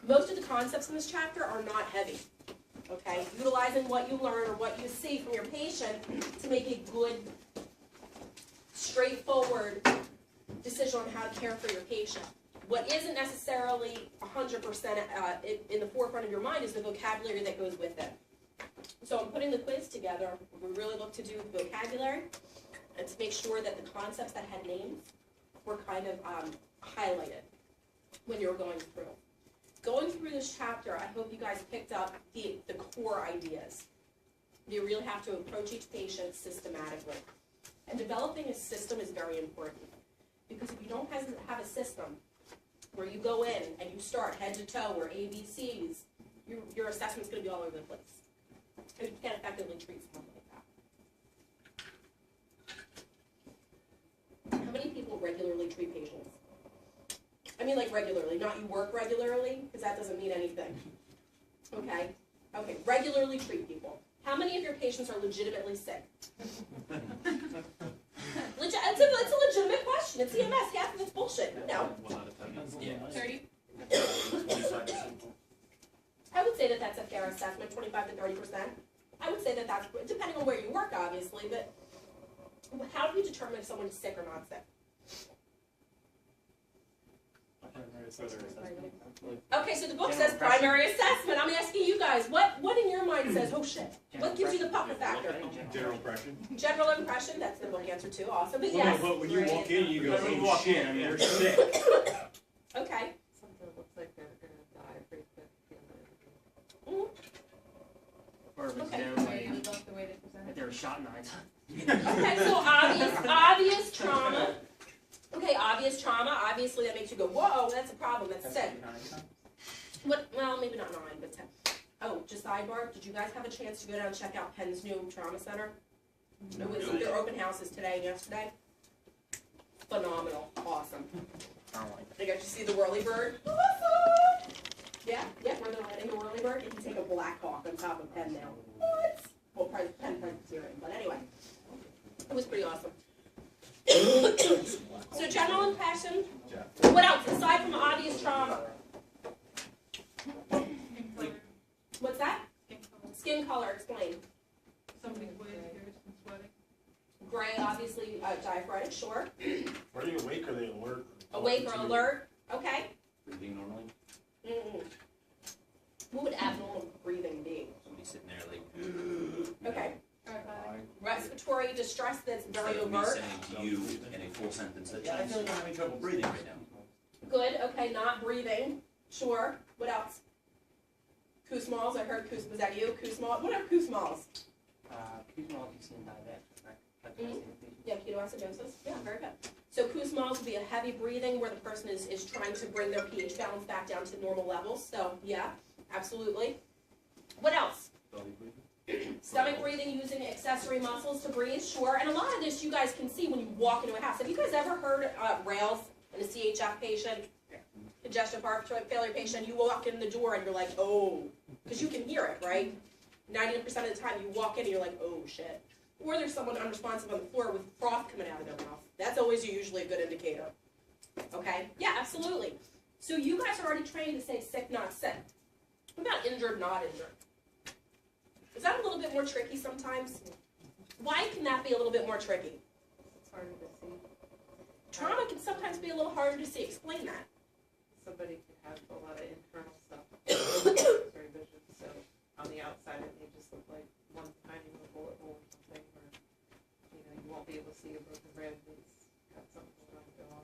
Most of the concepts in this chapter are not heavy. Okay, utilizing what you learn or what you see from your patient to make a good, straightforward decision on how to care for your patient. What isn't necessarily 100% in the forefront of your mind is the vocabulary that goes with it. So I'm putting the quiz together. We really look to do the vocabulary and to make sure that the concepts that had names were kind of highlighted when you were going through. Going through this chapter, I hope you guys picked up the core ideas. You really have to approach each patient systematically. And developing a system is very important. Because if you don't have a system where you go in and you start head to toe or ABCs, your assessment's going to be all over the place. And you can't effectively treat someone like that. How many people regularly treat patients? I mean, like regularly, not you work regularly, because that doesn't mean anything. Okay? Okay, regularly treat people. How many of your patients are legitimately sick? It's a legitimate question. It's EMS. Half of it's bullshit. No. 30? I would say that that's a fair assessment, 25 to 30%. I would say that that's, depending on where you work, obviously, but how do you determine if someone is sick or not sick? Okay, so the book says primary assessment. I'm asking you guys, what in your mind says, oh shit? What gives you the pucker factor? General impression. General impression, that's the book answer too, awesome. But well, yes. No, but when you walk in, you go, oh shit, I mean, they're sick. Okay. Something looks like they're going to die pretty quick. Or it was Okay. like they were shot 9 times. Okay, so obvious trauma. Okay, obvious trauma. Obviously, that makes you go, whoa, that's a problem. That's sick. What? Well, maybe not 9, but 10. Oh, just sidebar. Did you guys have a chance to go down and check out Penn's new trauma center? It was their open houses today and yesterday. Phenomenal. Awesome. I don't like I got you to see the whirlybird. Yeah, where they're letting the whirlybird. You can take a Black Hawk on top of Penn now. What? Well, Penn Presbyterian, but anyway, it was pretty awesome. So general impression. What else aside from obvious trauma? What's that? Skin color. Explain. Something weird, and sweating. Gray, obviously, diaphoretic. Sure. Are they awake or are they alert? Awake or alert. Okay. Breathing normally? Mm-mm. What would abnormal breathing be? Somebody sitting there like... Okay. Respiratory distress that's very Instead of me overt. saying to you in a full sentence that, yeah, I feel like I'm having trouble breathing right now. Good. Okay, not breathing. Sure. What else? Koosmalls. I heard Koos. Was that you? Koosmalls. What are Koosmalls? Kuzma, you seen diabetic, right? Mhm. Yeah, ketoacidosis. Yeah, very good. So Koosmalls would be a heavy breathing where the person is trying to bring their pH balance back down to normal levels. So yeah, absolutely. What else? Belly breathing? Stomach breathing using accessory muscles to breathe, sure. And a lot of this you guys can see when you walk into a house. Have you guys ever heard rails in a CHF patient, congestive heart failure patient? You walk in the door and you're like, oh, because you can hear it, right? 90% of the time you walk in and you're like, oh shit. Or there's someone unresponsive on the floor with froth coming out of their mouth. That's always usually a good indicator. Okay? Yeah, absolutely. So you guys are already trained to say sick, not sick. What about injured, not injured? Is that a little bit more tricky sometimes? Why can that be a little bit more tricky? It's harder to see. Trauma can sometimes be a little harder to see. Explain that. Somebody can have a lot of internal stuff. Very vicious. So on the outside, it may just look like one tiny little bullet hole or something, or you won't be able to see a broken rib. It's got something going on.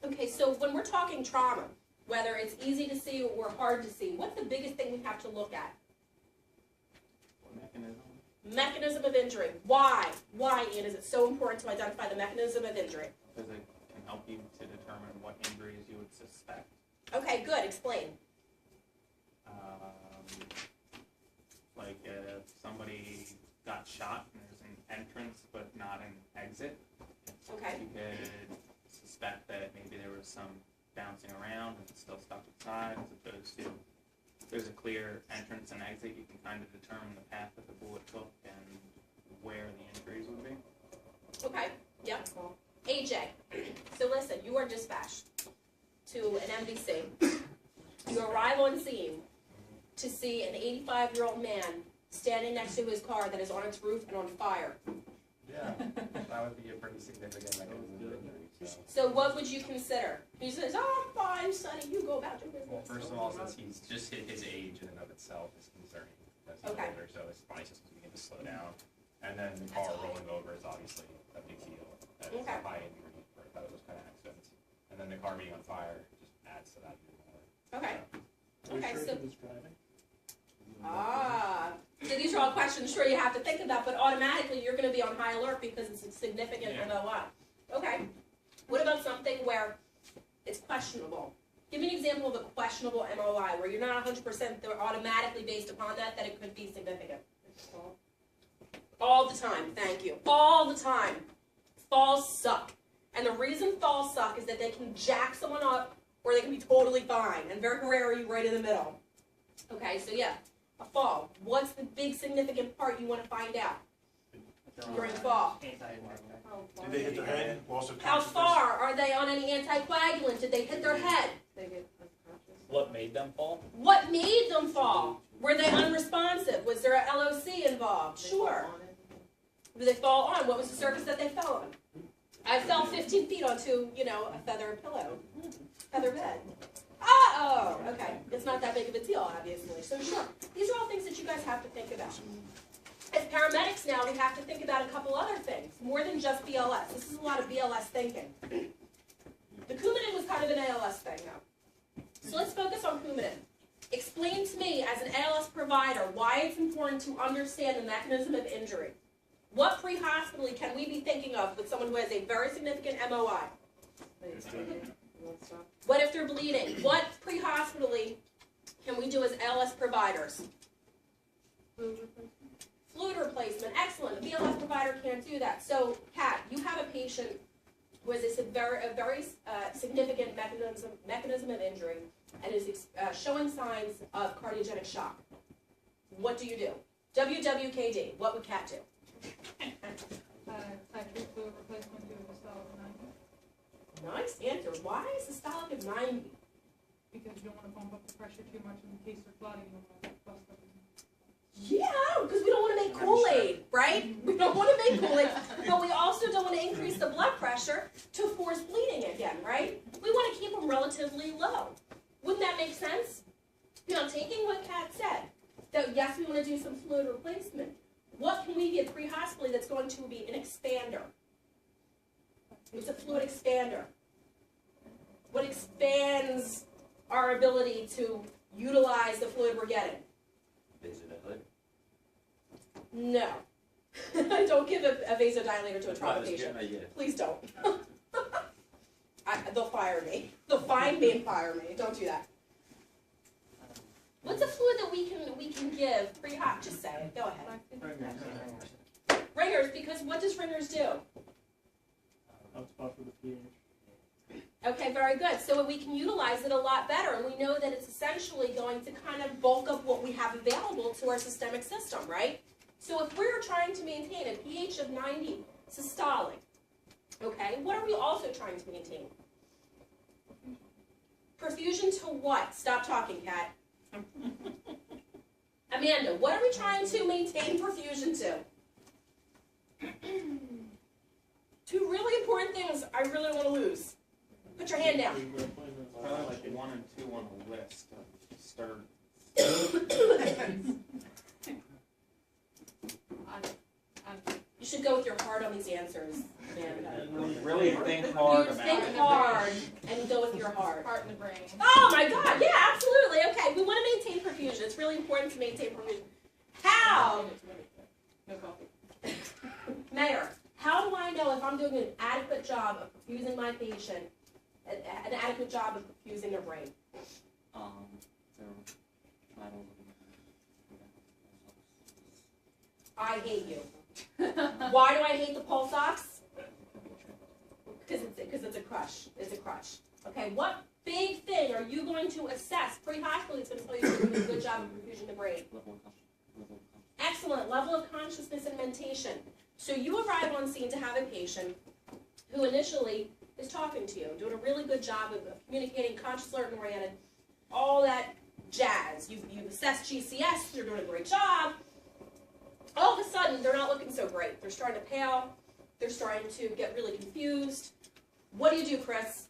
Okay, so when we're talking trauma, whether it's easy to see or hard to see, what's the biggest thing we have to look at? Mechanism of injury. Why? Why, Ian, is it so important to identify the mechanism of injury? Because it can help you to determine what injuries you would suspect. Okay, good. Explain. Like if somebody got shot and there's an entrance but not an exit, Okay. you could suspect that maybe there was some bouncing around and it's still stuck inside, as opposed to there's a clear entrance and exit. You can kind of determine the path that the bullet took and where the injuries would be. Okay. Yep. AJ. So listen, you are dispatched to an MDC. You arrive on scene to see an 85-year-old man standing next to his car that is on its roof and on fire. Yeah, that would be a pretty significant mechanism of injury, so. So what would you consider? He says, "Oh, I'm fine, sonny, you go about your Well, business." first of all, since he's just hit his age in and of itself is concerning, because he's Okay. older, so his body system's beginning to slow down. And then the car rolling over is obviously a big deal, and it's Okay. a high injury for those kind of accidents. And then the car being on fire just adds to that even more. Okay. Are you Okay, sure so- he was driving? So these are all questions sure you have to think about, but automatically you're gonna be on high alert because it's a significant Yeah. MOI. Okay. What about something where it's questionable? Give me an example of a questionable MOI where you're not 100% they're automatically based upon that it could be significant. All the time, thank you. All the time. Falls suck. And the reason falls suck is that they can jack someone up or they can be totally fine. And very rare are you right in the middle. Okay, so yeah, a fall. What's the big significant part you want to find out during fall? Did they hit their head? Loss of How consciousness? far are they on any anticoagulant? Did they hit their head? They get unconscious. What made them fall? What made them fall? Were they unresponsive? Was there a LOC involved? They Sure. fall on it. Did they fall on? What was the surface that they fell on? I fell 15 feet onto, a feather pillow. Feather bed. Oh, okay. It's not that big of a deal, obviously. So sure. These are all things that you guys have to think about. As paramedics now, we have to think about a couple other things, more than just BLS. This is a lot of BLS thinking. The Coumadin was kind of an ALS thing now. So let's focus on Coumadin. Explain to me, as an ALS provider, why it's important to understand the mechanism of injury. What pre-hospitally can we be thinking of with someone who has a very significant MOI? What if they're bleeding? What pre-hospitally can we do as ALS providers? Fluid replacement, excellent. A BLS provider can't do that. So, Kat, you have a patient who has a very significant mechanism of injury and is showing signs of cardiogenic shock. What do you do? WWKD, what would Kat do? Actually, fluid replacement due to systolic 90, Nice answer. Why is systolic at 90? because you don't want to pump up the pressure too much in case they're flooding, you don't want to bust up. Yeah, because we don't want to make Kool-Aid, right? We don't want to make Kool-Aid, but we also don't want to increase the blood pressure to force bleeding again, right? We want to keep them relatively low. Wouldn't that make sense? Now, taking what Kat said, that yes, we want to do some fluid replacement. What can we give pre-hospitally that's going to be an expander? It's a fluid expander. What expands our ability to utilize the fluid we're getting? Vasodilator. No. Don't give a vasodilator to a trauma patient. Please don't. They'll fire me. They'll find me and fire me. Don't do that. What's a fluid that we can give pre-hop? Just say it. Go ahead. Ringers, because what does ringers do? Hotspot for the pH. Okay, very good. So we can utilize it a lot better, and we know that it's essentially going to kind of bulk up what we have available to our systemic system, right? So if we're trying to maintain a pH of 90 systolic, okay, what are we also trying to maintain? Perfusion to what? Stop talking, Kat. Amanda, what are we trying to maintain perfusion to? Two really important things I really want to lose. Put your hand down. Probably like 1 and 2 on the list of stirred. You should go with your heart on these answers, Amanda. Really think hard You about think it. hard and go with your heart. Heart and the brain. Oh my God, yeah, absolutely. Okay, we want to maintain perfusion. It's really important to maintain perfusion. How? No coffee. Mayor, how do I know if I'm doing an adequate job of perfusing my patient, an adequate job of perfusing their brain? I hate you. Why do I hate the pulse ox? Because it's a crush. It's a crutch. Okay, what big thing are you going to assess pre-hospital that's going to tell you you're doing a good job of perfusing the brain? Excellent. Level of consciousness and mentation. So you arrive on scene to have a patient who initially is talking to you, doing a really good job of communicating, conscious, alert, and oriented, all that jazz. You've assessed GCS, they're doing a great job. All of a sudden, they're not looking so great. They're starting to pale. They're starting to get really confused. What do, Chris?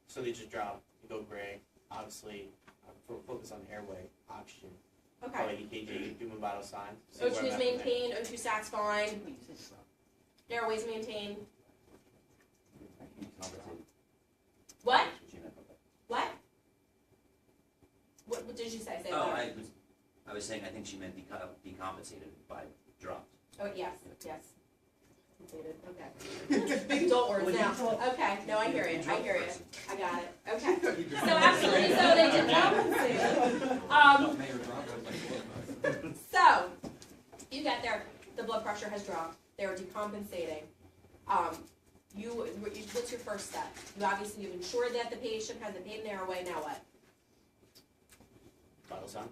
So they just drop, you go gray. Obviously, focus on airway, oxygen. Okay. Probably EKG, do vital signs. O2 is maintained, O2 sat's fine, airways maintained. What? What? What did you say? Say Oh, that. I was saying, I think she meant decompensated by dropped. Oh, yes, yes. Completed, okay. Big adult words now. Okay, no, I hear you, I hear you. I got it, okay. So absolutely, so they decompensated. So, you get there, the blood pressure has dropped, they're decompensating. What's your first step? You've ensured that the patient has a pain in the airway, now what? Vital sign.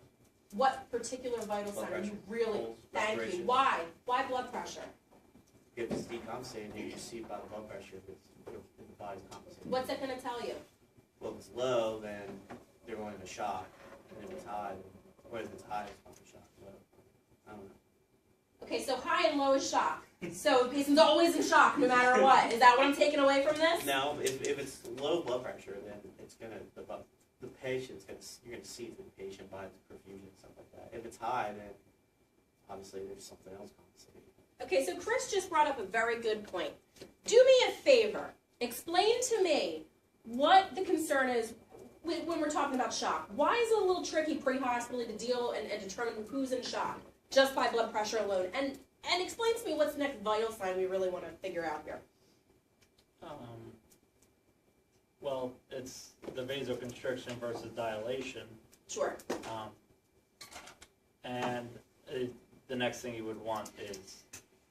What particular vital sign are you really, Pulse, thank you, respiration. why? Why blood pressure? If it's decompensated, you can see by the blood pressure if the body's compensated. What's that gonna tell you? Well, if it's low, then they're going into shock. And if it's high, or if it's high, it's going to shock. So, I don't know. Okay, so high and low is shock. So the patient's always in shock no matter what. Is that what I'm taking away from this? Now, if it's low blood pressure, then it's gonna the patient's gonna you're gonna see through the patient by the perfusion and stuff like that. If it's high, then obviously there's something else compensating. Okay, so Chris just brought up a very good point. Do me a favor. Explain to me what the concern is when we're talking about shock. Why is it a little tricky pre-hospitally to deal and determine who's in shock just by blood pressure alone? And explain to me what's the next vital sign we really want to figure out here. Well, it's the vasoconstriction versus dilation. Sure. And the next thing you would want is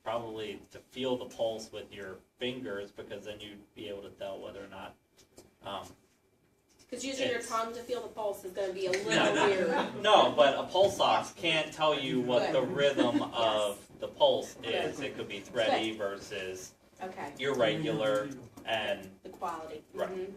probably to feel the pulse with your fingers, because then you'd be able to tell whether or not. Because using your tongue to feel the pulse is going to be a little weird. No, but a pulse ox can't tell you what the rhythm of the pulse is. It could be thready versus irregular, and the quality. Right.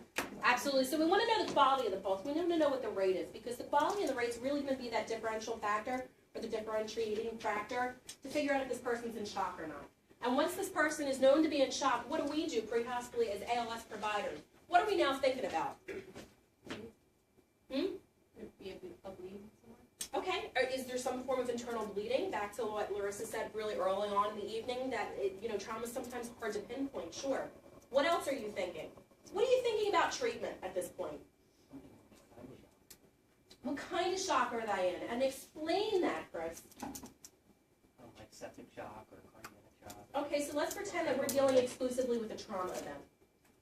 Absolutely. So we want to know the quality of the pulse. We want to know what the rate is, because the quality and the rate is really going to be that differential factor, or the differentiating factor, to figure out if this person's in shock or not. And once this person is known to be in shock, what do we do pre-hospitally as ALS providers? What are we now thinking about? Okay. Is there some form of internal bleeding? Back to what Larissa said really early on in the evening, that trauma is sometimes hard to pinpoint. Sure. What else are you thinking? What are you thinking about treatment at this point? What kind of shock are they in? And explain that, Chris. Like septic shock or cardiac shock. Okay, so let's pretend that we're dealing exclusively with a trauma event.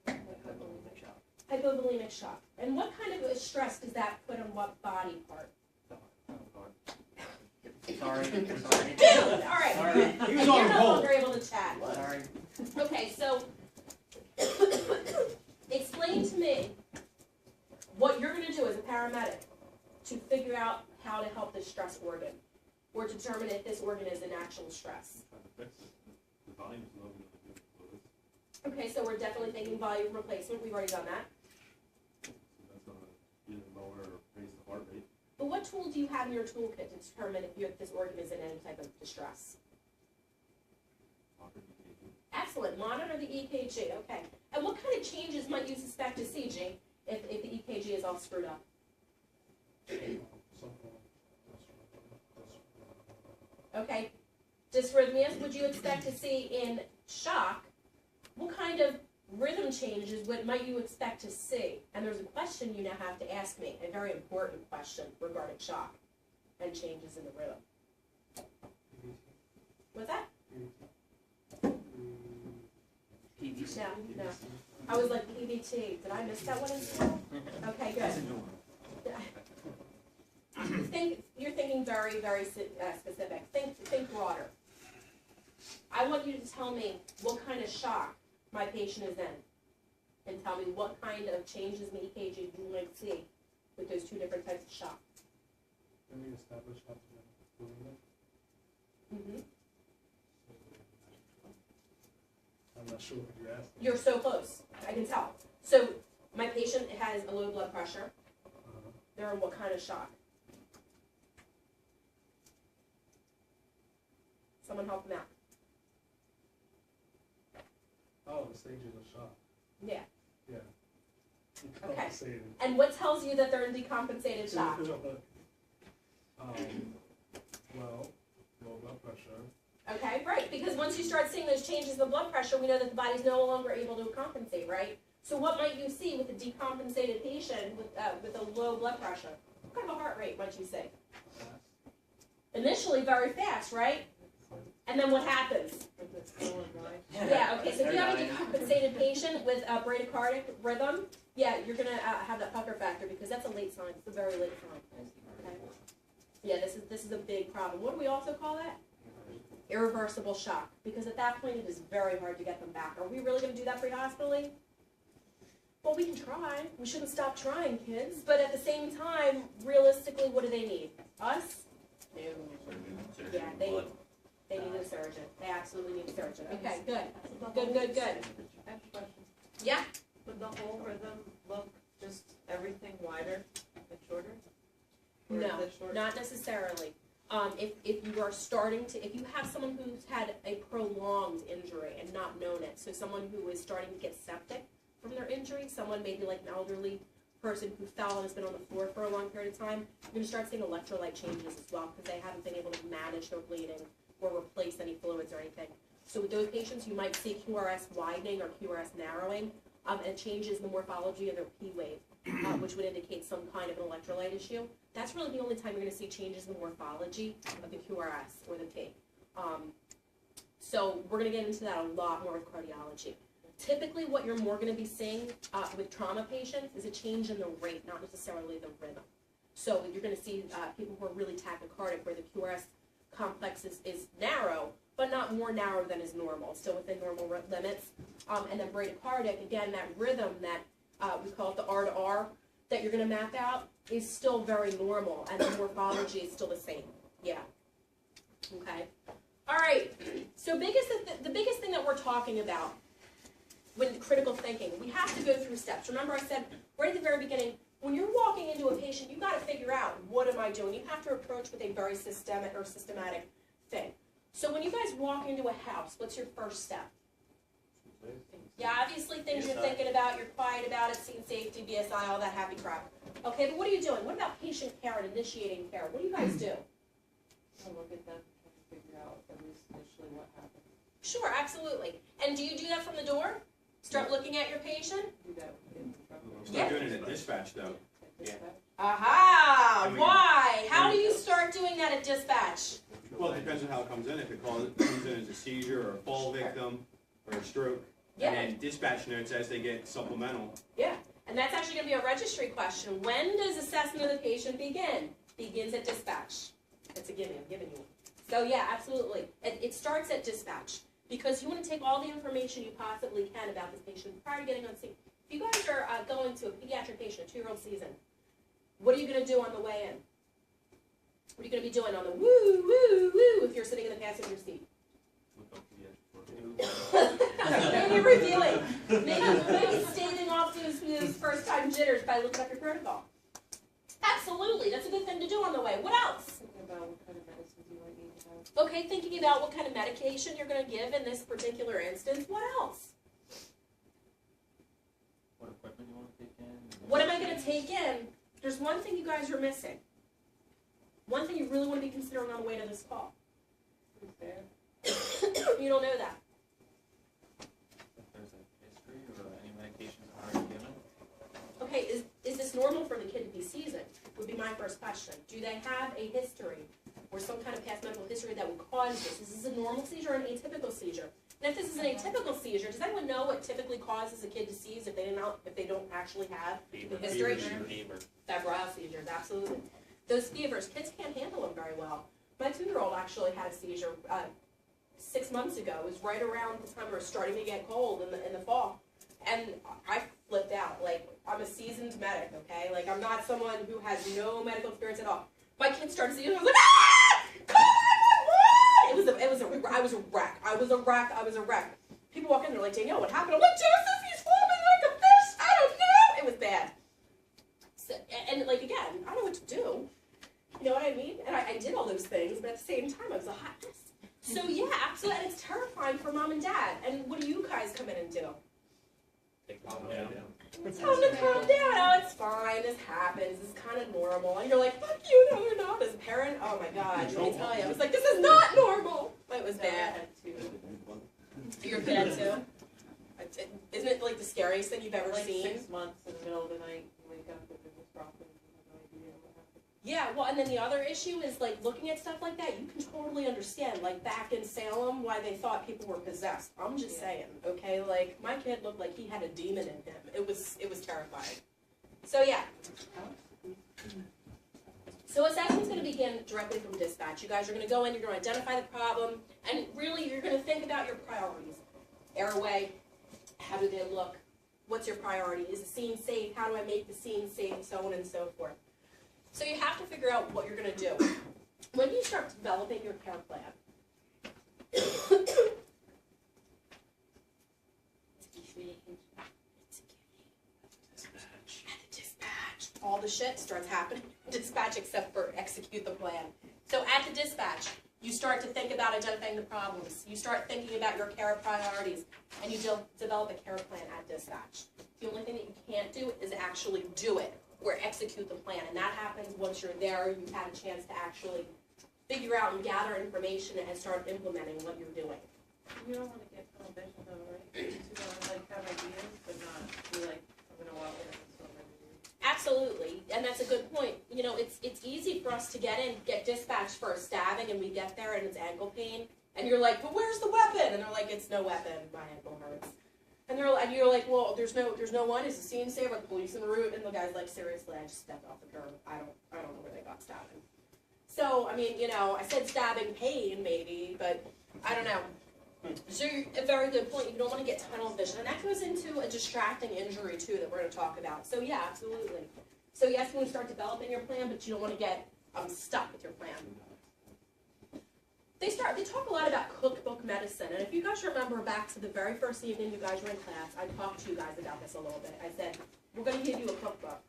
Hypovolemic shock. Hypovolemic shock. And what kind of stress does that put on what body part? Sorry. Dude, all right. Sorry. He was You're on no hold. longer able to chat. Sorry. Okay, so explain to me what you're going to do as a paramedic to figure out how to help this stress organ, or determine if this organ is in actual stress. Okay, so we're definitely thinking volume replacement. We've already done that. But what tool do you have in your toolkit to determine if this organ is in any type of distress? Excellent. Monitor the EKG. Okay. And what kind of changes might you suspect to see, G, if the EKG is all screwed up? Okay. Dysrhythmias, would you expect to see in shock? What kind of rhythm changes might you expect to see? And there's a question you now have to ask me, a very important question regarding shock and changes in the rhythm. What's that? No. I was like, PVT. Did I miss that one in school? Okay, good. You're thinking very, very specific. Think broader. I want you to tell me what kind of shock my patient is in, and tell me what kind of changes in the EKG you might see with those two different types of shock. Mm-hmm. I'm not sure what you're asking. You're so close. I can tell. So My patient has a low blood pressure. They're in what kind of shock? Someone help them out. Oh, the stages of shock. Yeah. Yeah. Okay. Compensated. And what tells you that they're in decompensated shock? Well, low blood pressure. Okay, right, because once you start seeing those changes in the blood pressure, we know that the body's no longer able to compensate, right? So what might you see with a decompensated patient with a low blood pressure? What kind of a heart rate might you see? Initially, very fast, right? And then what happens? Yeah, okay, so if you have a decompensated patient with a bradycardic rhythm, yeah, you're going to have that pucker factor because that's a late sign. It's a very late sign. Okay? Yeah, this is a big problem. What do we also call that? Irreversible shock, because at that point it is very hard to get them back. Are we really going to do that pre-hospitally? Well, we can try. We shouldn't stop trying, kids. But at the same time, realistically, what do they need? Us? No. Yeah, they need a surgeon. They absolutely need a surgeon. Okay, good. Good. I have a question. Yeah. Would the whole rhythm look just everything wider and shorter? Or No, is it short? not necessarily. If you are if you have someone who's had a prolonged injury and not known it, so someone who is starting to get septic from their injury, someone maybe like an elderly person who fell and has been on the floor for a long period of time, you're going to start seeing electrolyte changes as well because they haven't been able to manage their bleeding or replace any fluids or anything. So with those patients, you might see QRS widening or QRS narrowing, and it changes the morphology of their P wave, which would indicate some kind of an electrolyte issue. That's really the only time you're going to see changes in the morphology of the QRS or the P. So we're going to get into that a lot more with cardiology. Typically, what you're more going to be seeing with trauma patients is a change in the rate, not necessarily the rhythm. So you're going to see people who are really tachycardic, where the QRS complex is narrow, but not more narrow than is normal, still within normal limits. And then bradycardic, again, that rhythm that we call it the R to R that you're going to map out is still very normal, and the morphology is still the same. Yeah. Okay. All right. So the biggest thing that we're talking about with critical thinking, we have to go through steps. Remember I said right at the very beginning, when you're walking into a patient, you've got to figure out, what am I doing? You have to approach with a very systematic thing. So when you guys walk into a house, what's your first step? Yeah, obviously things you're thinking about, you're quiet about it, scene safety, BSI, all that happy crap. Okay, but what are you doing? What about patient care and initiating care? What do you guys do? I'll look at them and figure out at least initially what happened. Sure, absolutely. And do you do that from the door? Start looking at your patient? Do that in trouble. Yeah. Start doing it at dispatch though. Aha! I mean, Why? How do you start doing that at dispatch? Well, it depends on how it comes in. If it comes in as a seizure or a fall victim or a stroke, Yeah. and then dispatch notes as they get supplemental. Yeah, and that's actually going to be a registry question. When does assessment of the patient begin? Begins at dispatch. It's a gimme, I'm giving you one. So yeah, absolutely. It starts at dispatch because you want to take all the information you possibly can about this patient prior to getting on scene. If you guys are going to a pediatric patient, a 2-year-old season, what are you going to do on the way in? What are you going to be doing on the woo, woo, woo if you're sitting in the passenger seat? Maybe reviewing. Maybe staving off those first time jitters by looking up your protocol. Absolutely, that's a good thing to do on the way. What else? Thinking about what kind of medicines you might need to have. Okay, thinking about what kind of medication you're going to give in this particular instance. What else? What equipment you want to take in? What am I going to take in? There's one thing you guys are missing. One thing you really want to be considering on the way to this call. Who's there? You don't know that. If there's a history or any medications already given? Okay, is this normal for the kid to be seasoned? Would be my first question. Do they have a history or some kind of past medical history that would cause this? Is this a normal seizure or an atypical seizure? And if this is an atypical seizure, does anyone know what typically causes a kid to seize if they don't actually have the history? Febrile seizures, absolutely. Those fevers, kids can't handle them very well. My 2-year-old actually had a seizure 6 months ago. It was right around the time we were starting to get cold in the fall. And I flipped out. Like, I'm a seasoned medic, okay? Like, I'm not someone who has no medical experience at all. My kid started seizing, I was like, ah! Call 911! I was a wreck. People walk in, they're like, Danielle, what happened? I'm like, Joseph, he's foaming like a fish! I don't know! It was bad. So, and like again, I don't know what to do. You know what I mean? And I did all those things, but at the same time, I was a hot mess. So yeah, so and it's terrifying for mom and dad. And what do you guys come in and do? Tell them to calm down. Oh, it's fine. This happens. It's kind of normal. And you're like, fuck you. No, you're not. As a parent, oh my god, let me tell you, I was like, this is not normal. But it was bad. You're bad too. Isn't it like the scariest thing you've ever seen? 6 months in the middle of the night, you wake up and it's broken. You have no idea what happened. Yeah, well, and then the other issue is like looking at stuff like that. You can totally understand, like back in Salem, why they thought people were possessed. I'm just saying, okay? Like my kid looked like he had a demon in him. It was terrifying. So yeah. So assessment's going to begin directly from dispatch. You guys are going to go in. You're going to identify the problem, and really, you're going to think about your priorities. Airway. How do they look? What's your priority? Is the scene safe? How do I make the scene safe? So on and so forth. So you have to figure out what you're going to do. When you start developing your care plan, at the dispatch, all the shit starts happening. Dispatch except for execute the plan. So at the dispatch, you start to think about identifying the problems. You start thinking about your care priorities, and you develop a care plan at dispatch. The only thing that you can't do is actually do it or execute the plan, and that happens once you're there. You've had a chance to actually figure out and gather information and start implementing what you're doing. You don't want to get tunnel vision though, right? You want to like have ideas, but not be like, I'm going to walk in and that's what I'm going to do. Absolutely, and that's a good point. You know, it's easy for us to get dispatched for a stabbing, and we get there and it's ankle pain, and you're like, but where's the weapon? And they're like, it's no weapon. My ankle hurts. And you're like, well, there's no one. Is the scene safe? Like police in the room? And the guy's like, seriously, I just stepped off the curb. I don't know where they got stabbing. So I mean, you know, I said stabbing pain maybe, but I don't know. So a very good point. You don't want to get tunnel vision, and that goes into a distracting injury too that we're going to talk about. So yeah, absolutely. So yes, you want to start developing your plan, but you don't want to get stuck with your plan. They talk a lot about cookbook medicine, and if you guys remember back to the very first evening you guys were in class, I talked to you guys about this a little bit. I said, we're going to give you a cookbook.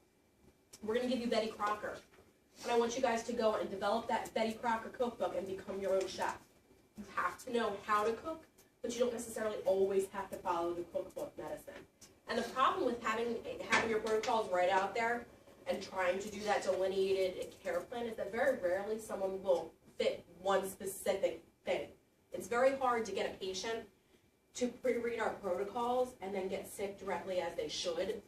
We're going to give you Betty Crocker, and I want you guys to go and develop that Betty Crocker cookbook and become your own chef. You have to know how to cook, but you don't necessarily always have to follow the cookbook medicine. And the problem with having your protocols right out there and trying to do that delineated care plan is that very rarely someone will fit one specific thing. It's very hard to get a patient to pre-read our protocols and then get sick directly as they should.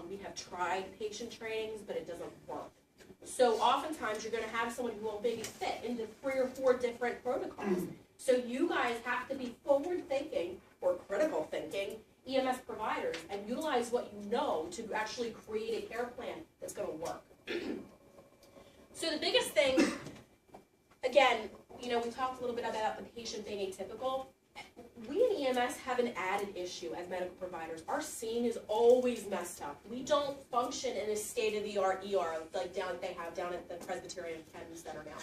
We have tried patient trainings, but it doesn't work. So oftentimes you're going to have someone who will maybe fit into 3 or 4 different protocols. So you guys have to be forward-thinking or critical thinking EMS providers and utilize what you know to actually create a care plan that's going to work. So the biggest thing, again, you know, we talked a little bit about the patient being atypical. We in EMS have an added issue as medical providers. Our scene is always messed up. We don't function in a state-of-the-art ER like they have down at the Presbyterian Kennedy Center now.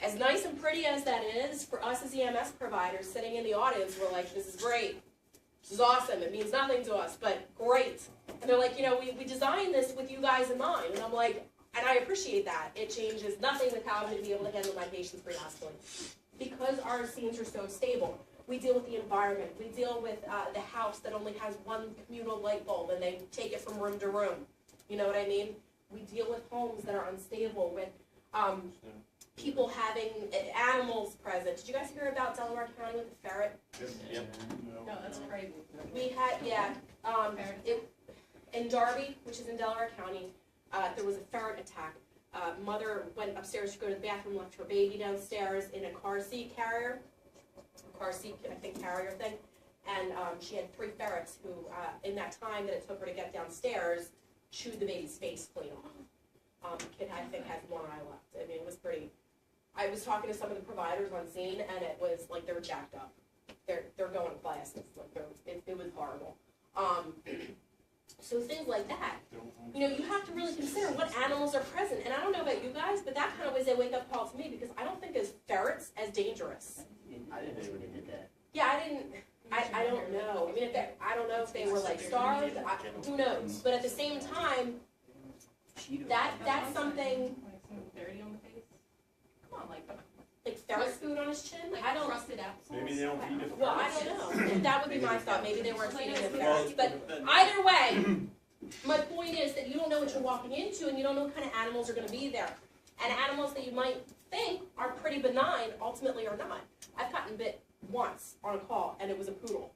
As nice and pretty as that is, for us as EMS providers sitting in the audience, we're like, this is great. This is awesome. It means nothing to us, but great. And they're like, you know, we designed this with you guys in mind. And I'm like, and I appreciate that. It changes nothing with how I'm going to be able to handle my patients pre-hospitally. Because our scenes are so stable. We deal with the environment. We deal with the house that only has one communal light bulb and they take it from room to room. You know what I mean? We deal with homes that are unstable, with people having animals present. Did you guys hear about Delaware County with the ferret? Yep. No, that's crazy. We had, in Darby, which is in Delaware County, there was a ferret attack. Mother went upstairs to go to the bathroom, left her baby downstairs in a car seat carrier, I think, carrier thing, and she had 3 ferrets who, in that time that it took her to get downstairs, chewed the baby's face clean off. Kid, I think, has 1 eye left. I mean, it was pretty. I was talking to some of the providers on scene, and it was like they were jacked up. They're going to classes. Like it was horrible. So things like that. You know, you have to really consider what animals are present. And I don't know about you guys, but that kind of was a wake-up call to me because I don't think as ferrets as dangerous. I didn't know they did that. Yeah, I don't know. I mean, I don't know if they were like starved. Who knows? But at the same time, that's something. Dirty on the face. Come on, like Ferris food on his chin. I don't. crusted apples. Maybe they don't feed it. Well, I don't know. That would be my thought. Maybe they weren't feeding the ferrets. But either way, my point is that you don't know what you're walking into, and you don't know what kind of animals are going to be there. And animals that you might think are pretty benign ultimately are not. I've gotten bit once on a call, and it was a poodle.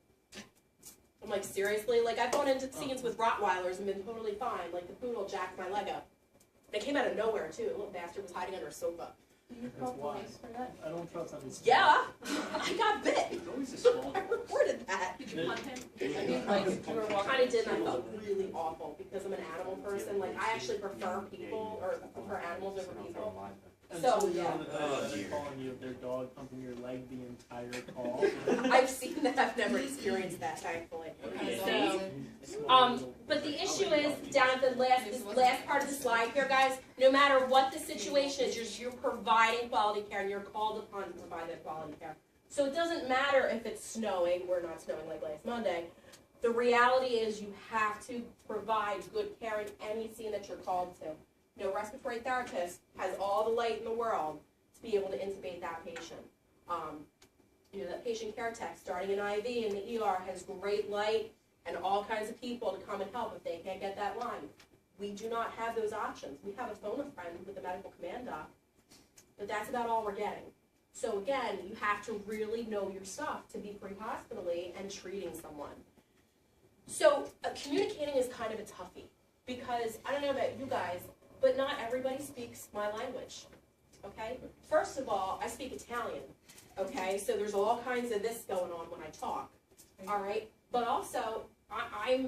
I'm like, seriously? Like, I've gone into scenes with Rottweilers and been totally fine. Like, the poodle jacked my leg up. They came out of nowhere, too. The little bastard was hiding under a sofa. You call police for that? I don't trust on this. Yeah, I got bit. It's always a small. I reported that. Did you hunt him? I mean, like, I kind of did, and I felt really awful because I'm an animal person. Like, I actually prefer people, or prefer animals over people. So, yeah. They're calling you if their dog pumping your leg the entire call. I've seen that. I've never experienced that, thankfully. So, but the issue is, down at this last part of the slide here, guys, no matter what the situation is, you're providing quality care, and you're called upon to provide that quality care. So it doesn't matter if it's snowing. We're not snowing like last Monday. The reality is you have to provide good care in any scene that you're called to. No respiratory therapist has all the light in the world to be able to intubate that patient. That patient care tech starting an IV in the ER has great light and all kinds of people to come and help if they can't get that line. We do not have those options. We have a phone a friend with the medical command doc, but that's about all we're getting. So again, you have to really know your stuff to be pre-hospitally and treating someone. So communicating is kind of a toughie because I don't know about you guys, but not everybody speaks my language, okay? First of all, I speak Italian, okay? So there's all kinds of this going on when I talk, all right? But also, I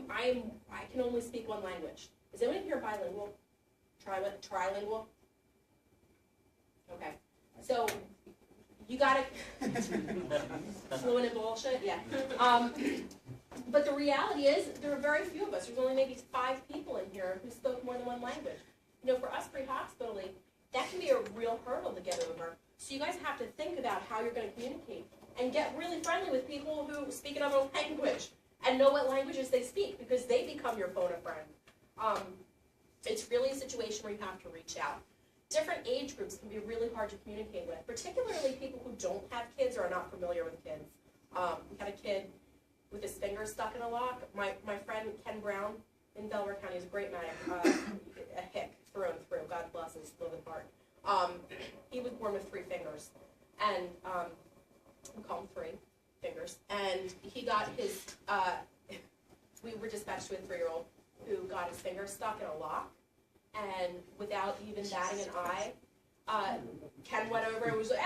can only speak one language. Is anyone here bilingual? Trilingual? Okay. So you got it. Fluent in bullshit? Yeah. But the reality is, there are very few of us. There's only maybe 5 people in here who spoke more than one language. For us pre-hospitally, that can be a real hurdle to get over. So you guys have to think about how you're going to communicate and get really friendly with people who speak another language and know what languages they speak because they become your phone a friend. It's really a situation where you have to reach out. Different age groups can be really hard to communicate with, particularly people who don't have kids or are not familiar with kids. We had a kid with his finger stuck in a lock. My friend Ken Brown in Delaware County is a great medic, a hick through and through. God bless his living heart. He was born with 3 fingers, and we call him 3 fingers. And he got his. We were dispatched to a 3-year-old who got his finger stuck in a lock, and without even batting an eye, Ken went over and was like,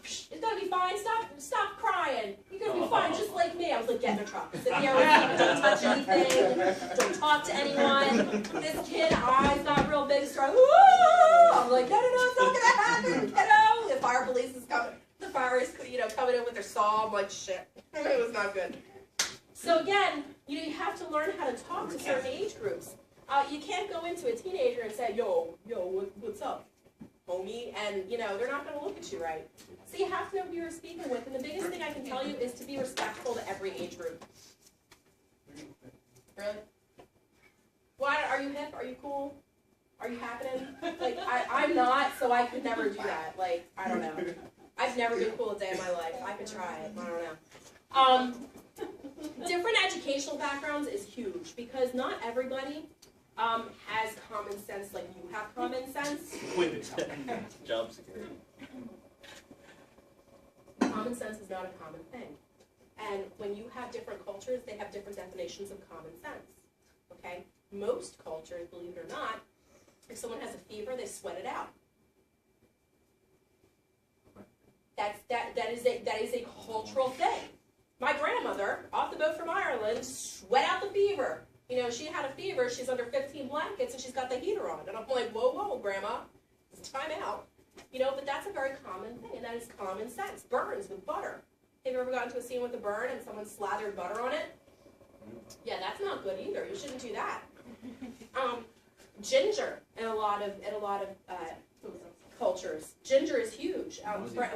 it's gonna be fine, stop crying, you're gonna be fine, just like me. I was like, get in the truck, sit here with me, don't touch anything, don't talk to anyone. This kid, eyes not real big, strong, I'm like, no, it's not gonna happen, kiddo. The fire police is coming, the fire is, coming in with their saw. I'm like, shit, it was not good. So again, you have to learn how to talk to certain age groups. You can't go into a teenager and say, yo, what's up, homie? And, they're not going to look at you right. So you have to know who you're speaking with. And the biggest thing I can tell you is to be respectful to every age group. Really? Why, are you hip? Are you cool? Are you happening? Like, I'm not, so I could never do that. Like, I don't know. I've never been cool a day in my life. I could try it. I don't know. Different educational backgrounds is huge because not everybody has common sense like you have common sense. Job security. Common sense is not a common thing. And when you have different cultures, they have different definitions of common sense. Okay? Most cultures, believe it or not, if someone has a fever, they sweat it out. That is a cultural thing. My grandmother, off the boat from Ireland, sweat out the fever. She had a fever, she's under 15 blankets, and she's got the heater on. And I'm like, whoa, Grandma, it's time out. But that's a very common thing, and that is common sense. Burns with butter. Have you ever gotten to a scene with a burn and someone slathered butter on it? Yeah, that's not good either. You shouldn't do that. Ginger in a lot of cultures. Ginger is huge.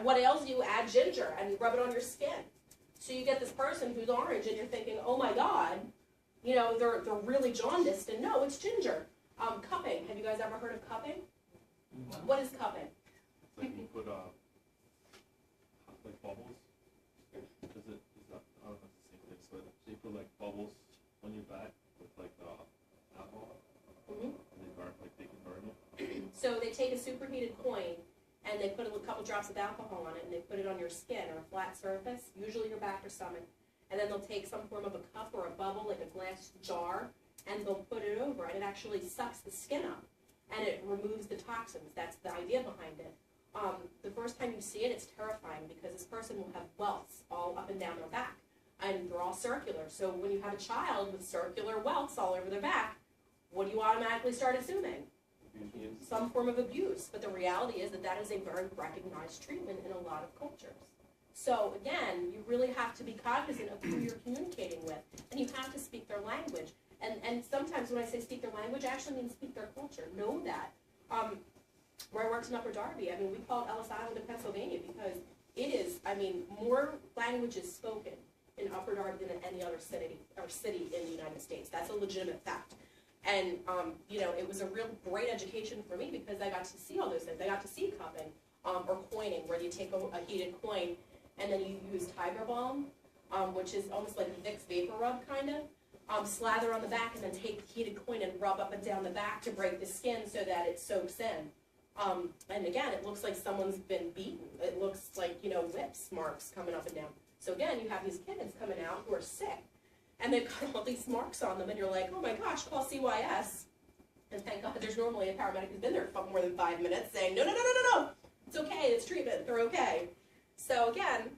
What ails you, add ginger and rub it on your skin. So you get this person who's orange, and you're thinking, oh my God, you know, they're really jaundiced, and no, it's ginger. Cupping. Have you guys ever heard of cupping? What is cupping? It's like you put like bubbles. Is that, I don't know if it's the same thing, but you put like bubbles on your back with like alcohol. Mm-hmm. They can burn it. So they take a superheated coin and they put a couple drops of alcohol on it and they put it on your skin or a flat surface, usually your back or stomach, and then they'll take some form of a cup or a bubble, like a glass jar, and they'll put it over, and it actually sucks the skin up and it removes the toxins. That's the idea behind it. The first time you see it, it's terrifying because this person will have welts all up and down their back, and they're all circular. So when you have a child with circular welts all over their back, what do you automatically start assuming? Some form of abuse. But the reality is that that is a very recognized treatment in a lot of cultures. So again, you really have to be cognizant of who you're communicating with, and you have to speak their language. And sometimes when I say speak their language, I actually mean speak their culture. Know that. Where I worked in Upper Darby, I mean, we call it Ellis Island in Pennsylvania because it is, I mean, more languages spoken in Upper Darby than in any other city in the United States. That's a legitimate fact. And, you know, it was a real great education for me because I got to see all those things. I got to see cupping or coining, where you take a heated coin and then you use Tiger Balm, which is almost like a Vicks Vapor Rub kind of. Slather on the back and then take the heated coin and rub up and down the back to break the skin so that it soaks in. And again, it looks like someone's been beaten. It looks like, you know, whips marks coming up and down. So again, you have these kids coming out who are sick, and they've got all these marks on them, and you're like, oh my gosh, call CYS. And thank God there's normally a paramedic who's been there for more than 5 minutes saying, no, it's okay, it's treatment, they're okay. So again,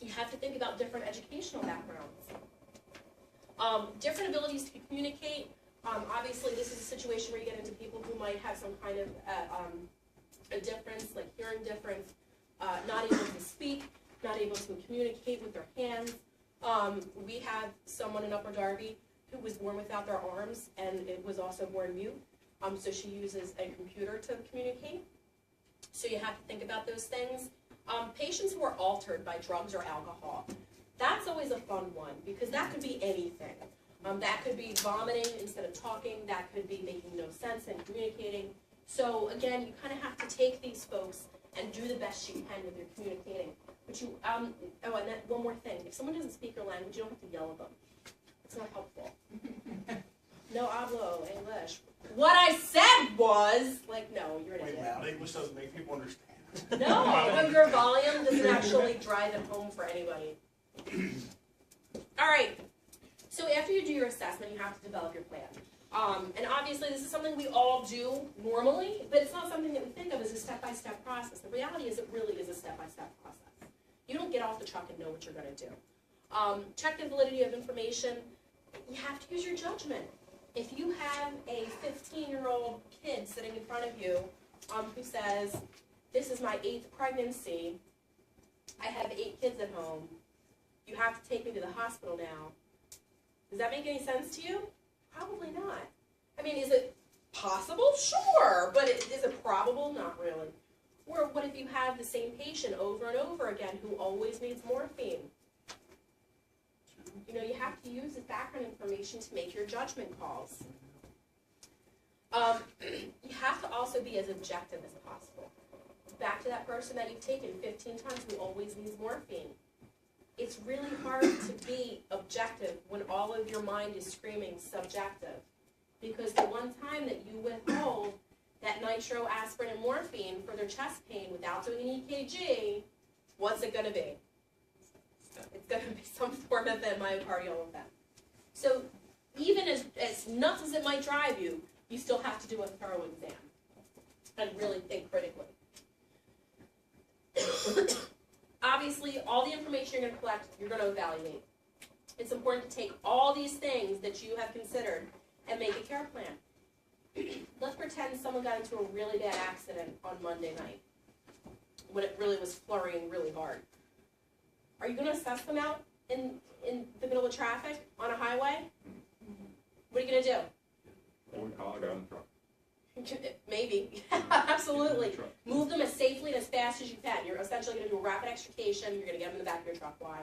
you have to think about different educational backgrounds. Different abilities to communicate. Obviously, this is a situation where you get into people who might have some kind of a difference, like hearing difference, not able to speak, not able to communicate with their hands. We had someone in Upper Darby who was born without their arms, and it was also born mute. So she uses a computer to communicate. So you have to think about those things. Patients who are altered by drugs or alcohol. That's always a fun one because that could be anything. That could be vomiting instead of talking. That could be making no sense and communicating. So again, you kind of have to take these folks and do the best you can with your communicating. But you, oh, and then one more thing. If someone doesn't speak your language, you don't have to yell at them. It's not helpful. No hablo English. What I said was, like, no, you're an Wait, idiot. loud English doesn't make people understand. No, your volume doesn't actually drive it home for anybody. All right. So after you do your assessment, you have to develop your plan. And obviously, this is something we all do normally, but it's not something that we think of as a step-by-step process. The reality is it really is a step-by-step process. You don't get off the truck and know what you're going to do. Check the validity of information. You have to use your judgment. If you have a 15-year-old kid sitting in front of you who says, this is my 8th pregnancy, I have 8 kids at home, you have to take me to the hospital now. Does that make any sense to you? Probably not. I mean, is it possible? Sure, but is it probable? Not really. Or what if you have the same patient over and over again who always needs morphine? You know, you have to use this background information to make your judgment calls. You have to also be as objective as possible. Back to that person that you've taken 15 times who always needs morphine. It's really hard to be objective when all of your mind is screaming subjective. Because the one time that you withhold that nitro, aspirin, and morphine for their chest pain without doing an EKG, what's it going to be? It's going to be some form of a myocardial event. So even as nuts as it might drive you, you still have to do a thorough exam and really think critically. Obviously, all the information you're going to collect, you're going to evaluate. It's important to take all these things that you have considered and make a care plan. Let's pretend someone got into a really bad accident on Monday night when it really was flurrying really hard. Are you going to assess them out in the middle of traffic on a highway? What are you going to do? One collar on the truck. Maybe, absolutely. Move them as safely and as fast as you can. You're essentially going to do a rapid extrication. You're going to get them in the back of your truck. Why?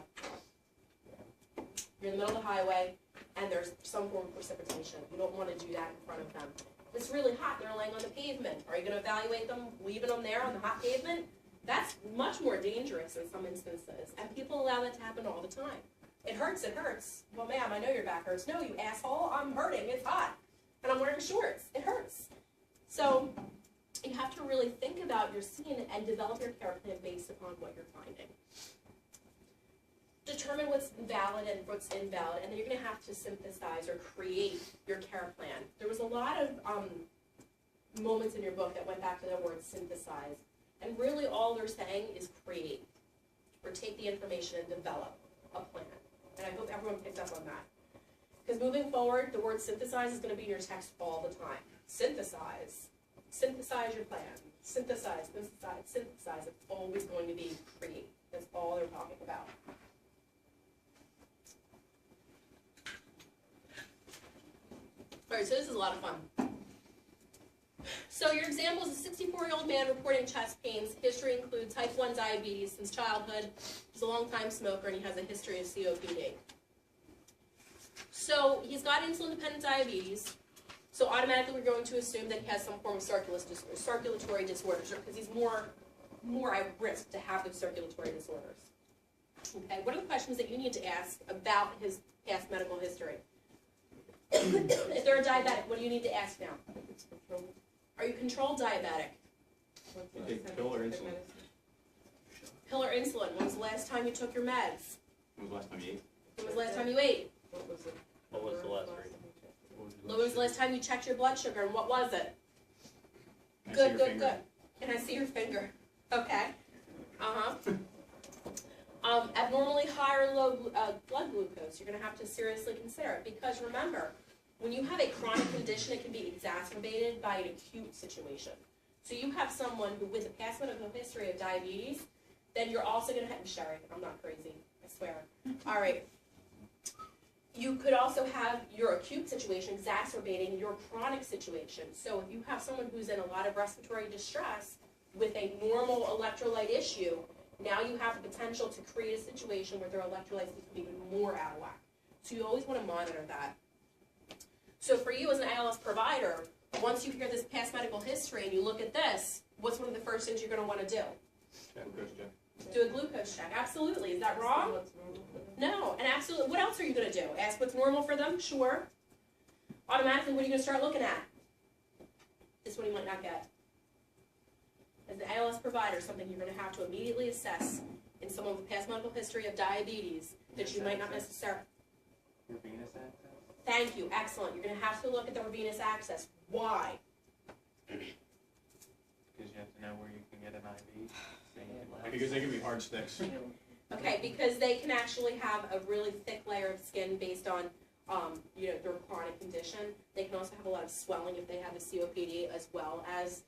You're in the middle of the highway, and there's some form of precipitation. You don't want to do that in front of them. If it's really hot and they're laying on the pavement, are you going to evaluate them, leaving them there on the hot pavement? That's much more dangerous in some instances, and people allow that to happen all the time. It hurts, it hurts. Well, ma'am, I know your back hurts. No, you asshole, I'm hurting, it's hot. And I'm wearing shorts, it hurts. So you have to really think about your scene and develop your care plan based upon what you're finding. Determine what's valid and what's invalid, and then you're going to have to synthesize or create your care plan. There was a lot of moments in your book that went back to the word synthesize, and really all they're saying is create, or take the information and develop a plan. And I hope everyone picked up on that. Because moving forward, the word synthesize is going to be in your text all the time. Synthesize. Synthesize your plan. Synthesize, synthesize, synthesize. It's always going to be create. That's all they're talking about. All right, so this is a lot of fun. So your example is a 64-year-old man reporting chest pains. History includes type 1 diabetes since childhood. He's a long-time smoker, and he has a history of COPD. So he's got insulin-dependent diabetes. So automatically we're going to assume that he has some form of circulatory disorders, because he's more at risk to have those circulatory disorders. Okay, what are the questions that you need to ask about his past medical history? If they're a diabetic, what do you need to ask now? Are you controlled diabetic? Pill or insulin? Pill or insulin? When was the last time you took your meds? When was the last time you ate? When was the last time you ate? What was the last reading? When was the last time you checked your blood sugar, and what was it? Can I see Good, your good, finger? good. Can I see your finger? Okay. Abnormally high or low blood glucose, you're going to have to seriously consider it, because remember, when you have a chronic condition, it can be exacerbated by an acute situation. So you have someone who, with a past medical history of diabetes, then you're also going to have, Sherry, I'm not crazy, I swear. All right. You could also have your acute situation exacerbating your chronic situation. So if you have someone who's in a lot of respiratory distress with a normal electrolyte issue, now you have the potential to create a situation where their electrolytes become even more out of whack. So you always want to monitor that. So for you as an ALS provider, once you hear this past medical history and you look at this, what's one of the first things you're going to want to do? Glucose check. Do a glucose check. Absolutely. Is that wrong? No. And absolutely. What else are you going to do? Ask what's normal for them? Sure. Automatically, what are you going to start looking at? This one you might not get. As an ALS provider, something you're going to have to immediately assess in someone with past medical history of diabetes that you might not necessarily. Your venous access? Thank you. Excellent. You're going to have to look at their venous access. Why? Because you have to know where you can get an IV. Because they can be hard sticks. Okay, because they can actually have a really thick layer of skin based on their chronic condition. They can also have a lot of swelling if they have the COPD as well as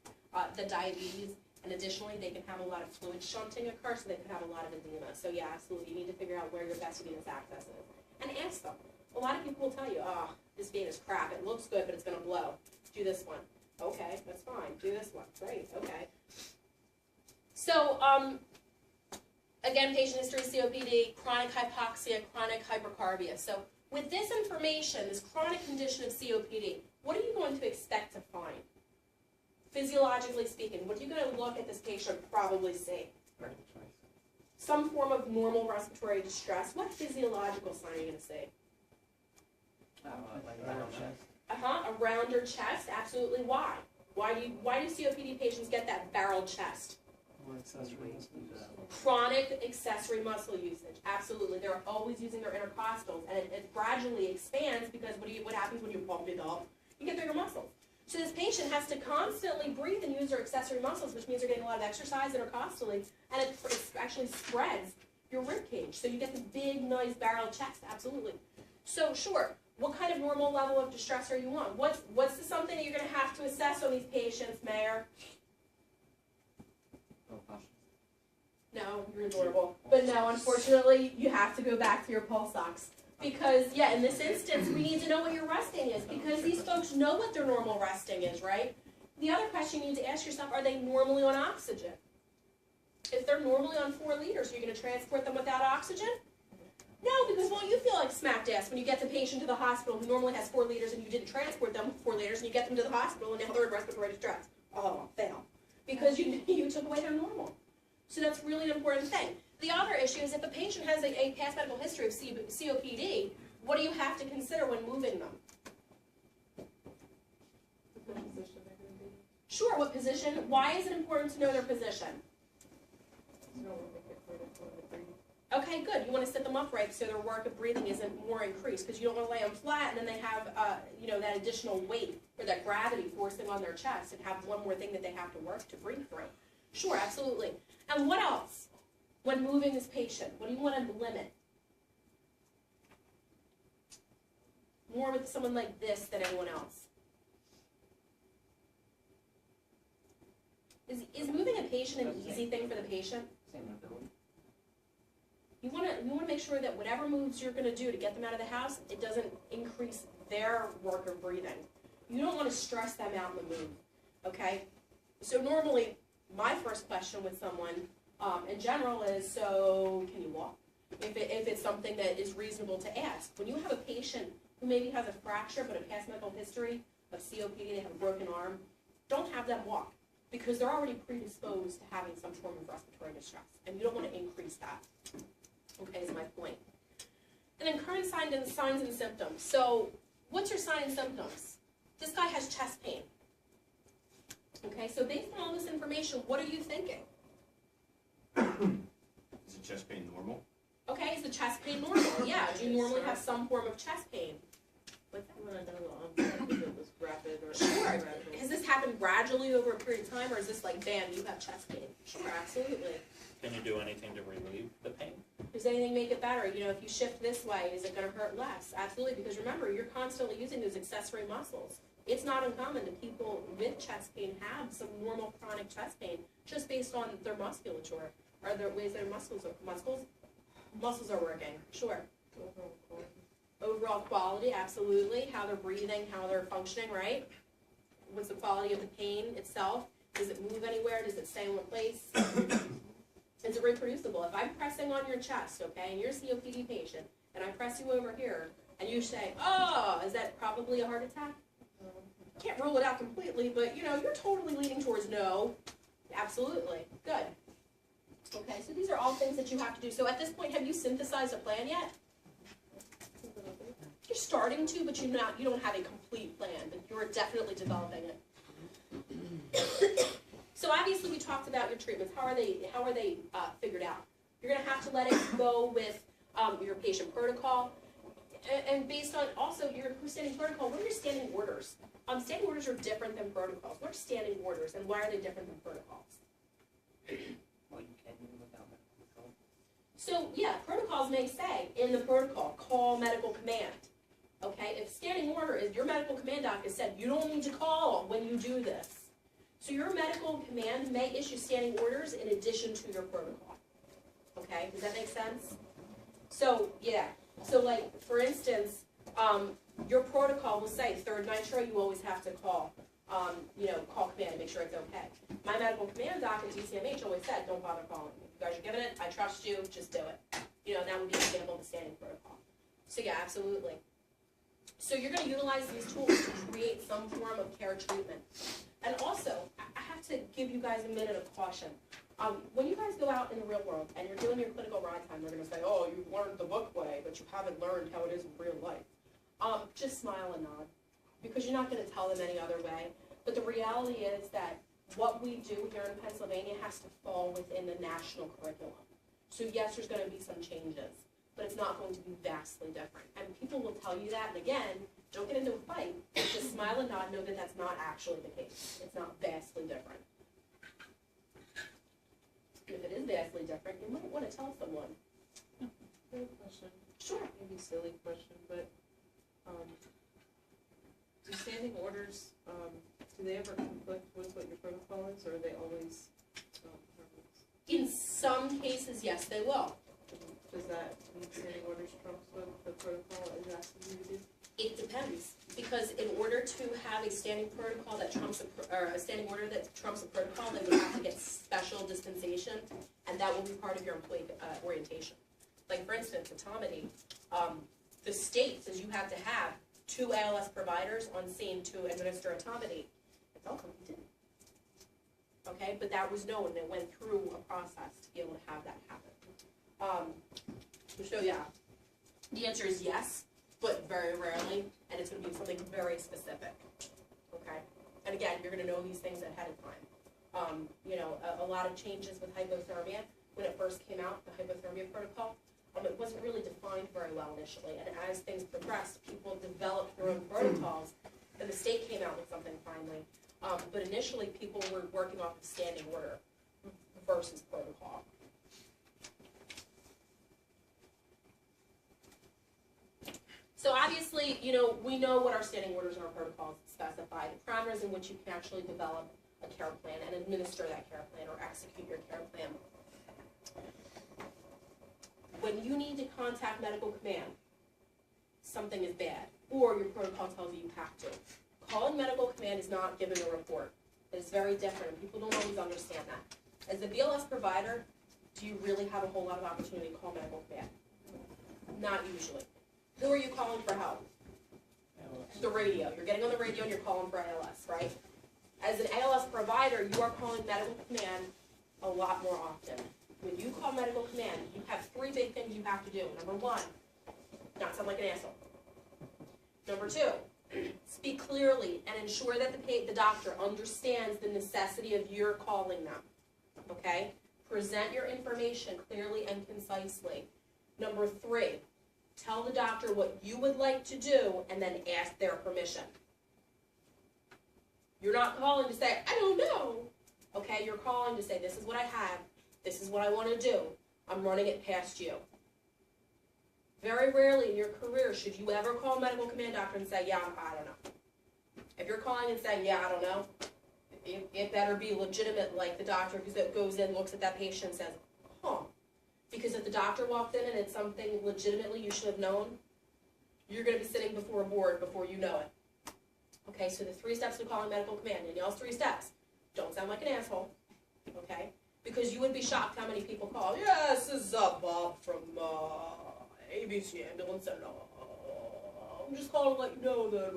the diabetes. And additionally, they can have a lot of fluid shunting occur, so they can have a lot of edema. So yeah, absolutely, you need to figure out where your best venous access is. And ask them. A lot of people will tell you, oh, this vein is crap. It looks good, but it's going to blow. Do this one. Okay, that's fine. Do this one. Great, okay. So, again, patient history, COPD, chronic hypoxia, chronic hypercarbia. So with this information, this chronic condition of COPD, what are you going to expect to find? Physiologically speaking, what are you going to look at this patient probably see? Some form of normal respiratory distress. What physiological sign are you going to see? Like a round chest. A rounder chest. Absolutely. Why? Why do COPD patients get that barrel chest? Chronic accessory muscle usage. Absolutely. They're always using their intercostals, and it gradually expands because what happens when you pump it up? You get bigger muscles. So this patient has to constantly breathe and use their accessory muscles, which means they're getting a lot of exercise intercostally, and it actually spreads your rib cage. So you get this big, nice barrel chest. Absolutely. So sure, what kind of normal level of distress are you on? What's something that you're going to have to assess on these patients, Mayor? No, you're adorable. But no, unfortunately, you have to go back to your pulse ox. Because, yeah, in this instance, we need to know what your resting is. Because these folks know what their normal resting is, right? The other question you need to ask yourself, are they normally on oxygen? If they're normally on 4 liters, are you going to transport them without oxygen? No, because won't you feel like smacked ass when you get the patient to the hospital who normally has 4 liters and you didn't transport them with 4 liters and you get them to the hospital and now they're in respiratory distress. Oh, fail. Because you took away their normal. So that's really an important thing. The other issue is if a patient has a past medical history of COPD, what do you have to consider when moving them? The position they're gonna be, Sure, what position? Why is it important to know their position? you don't wanna make it critical to breathe. Okay, good. You want to set them upright so their work of breathing isn't more increased because you don't want to lay them flat and then they have, that additional weight or that gravity forcing on their chest and have one more thing that they have to work to breathe through. Sure, absolutely. And what else? When moving this patient, what do you want to limit? More with someone like this than anyone else. Is moving a patient an easy thing for the patient? Same ability. You want to make sure that whatever moves you're going to do to get them out of the house, it doesn't increase their work of breathing. You don't want to stress them out in the move, okay? So normally, my first question with someone in general is, so can you walk? If it's something that is reasonable to ask. When you have a patient who maybe has a fracture but a past medical history of COPD, they have a broken arm, don't have them walk because they're already predisposed to having some form of respiratory distress, and you don't want to increase that. Okay, is my point. And then current signs and symptoms. So what's your sign and symptoms? This guy has chest pain. Okay, so based on all this information, what are you thinking? Is the chest pain normal? Okay, is the chest pain normal? Yeah, do you normally have some form of chest pain? What's that? You wanna know if it was rapid or Sure. gradual. Has this happened gradually over a period of time, or is this like, bam, you have chest pain? Sure, absolutely. Can you do anything to relieve the pain? Does anything make it better? You know, if you shift this way, is it going to hurt less? Absolutely, because remember, you're constantly using those accessory muscles. It's not uncommon that people with chest pain have some normal chronic chest pain just based on their musculature or their ways their muscles are working. Sure. Overall quality, absolutely. How they're breathing, how they're functioning, right? What's the quality of the pain itself? Does it move anywhere? Does it stay in one place? Is it reproducible? If I'm pressing on your chest, okay, and you're a COPD patient, and I press you over here, and you say, oh, is that probably a heart attack? Can't rule it out completely, but, you're totally leaning towards no. Absolutely. Good. Okay, so these are all things that you have to do. So at this point, have you synthesized a plan yet? You're starting to, but you don't have a complete plan, but you're definitely developing it. So obviously we talked about your treatments. How are they figured out? You're going to have to let it go with your patient protocol, and based on also your standing protocol. What are your standing orders? Standing orders are different than protocols. What are standing orders, and why are they different than protocols? Well, you can't move without medical control. So yeah, protocols may say in the protocol, call medical command. Okay, if standing order is your medical command doc has said you don't need to call when you do this. So your medical command may issue standing orders in addition to your protocol. Okay, does that make sense? So yeah, so like for instance, your protocol will say third nitro, you always have to call, call command and make sure it's okay. My medical command doc at DCMH always said, don't bother calling me. You guys are giving it, I trust you, just do it. That would be an example of the standing protocol. So yeah, absolutely. So you're going to utilize these tools to create some form of care treatment. And also, I have to give you guys a minute of caution. When you guys go out in the real world and you're doing your clinical ride time, they're going to say, oh, you've learned the book way, but you haven't learned how it is in real life. Just smile and nod, because you're not going to tell them any other way. But the reality is that what we do here in Pennsylvania has to fall within the national curriculum. So yes, there's going to be some changes, but it's not going to be vastly different. And people will tell you that, and again, don't get into a fight. Just smile and nod, know that that's not actually the case. It's not vastly different. If it is vastly different, you might want to tell someone. I have a question. Sure. Maybe a silly question, but do standing orders, do they ever conflict with what your protocol is, or are they always harmonious? In some cases, yes, they will. Does that mean standing orders trumps what the protocol is asking you to do? It depends. Because in order to have a standing protocol that trumps or a standing order that trumps a protocol, they would have to get special dispensation, and that will be part of your employee orientation. Like for instance, autonomy, the state says you have to have 2 ALS providers on scene to administer autonomy. It's all we didn't. Okay, but that was known, and it went through a process to be able to have that happen. So yeah, the answer is yes, but very rarely, and it's going to be something very specific. Okay, and again, you're going to know these things ahead of time. You know, a lot of changes with hypothermia when it first came out, the hypothermia protocol. It wasn't really defined very well initially, and as things progressed, people developed their own protocols, and the state came out with something finally. But initially, people were working off of standing order versus protocol. So obviously, you know, we know what our standing orders and our protocols specify, the parameters in which you can actually develop a care plan and administer that care plan or execute your care plan. When you need to contact medical command, something is bad, or your protocol tells you you have to. Calling medical command is not giving a report. It's very different, and people don't always understand that. As a BLS provider, do you really have a whole lot of opportunity to call medical command? Not usually. Who are you calling for help? The radio. You're getting on the radio and you're calling for ALS, right? As an ALS provider, you are calling medical command a lot more often. When you call medical command, you have 3 big things you have to do. Number 1, not sound like an asshole. Number 2, speak clearly and ensure that the doctor understands the necessity of your calling them. Okay? Present your information clearly and concisely. Number 3, tell the doctor what you would like to do and then ask their permission. You're not calling to say, I don't know. Okay, you're calling to say, this is what I have. This is what I want to do. I'm running it past you. Very rarely in your career should you ever call a medical command doctor and say, yeah, I don't know. If you're calling and saying, yeah, I don't know, it better be legitimate, like the doctor who goes in, looks at that patient and says, huh. Because if the doctor walked in and it's something legitimately you should have known, you're going to be sitting before a board before you know it. Okay, so the 3 steps to calling medical command, and y'all's 3 steps. Don't sound like an asshole, okay? Because you would be shocked how many people call, yes, this is Bob from ABC Ambulance, and I'm just calling to let you know that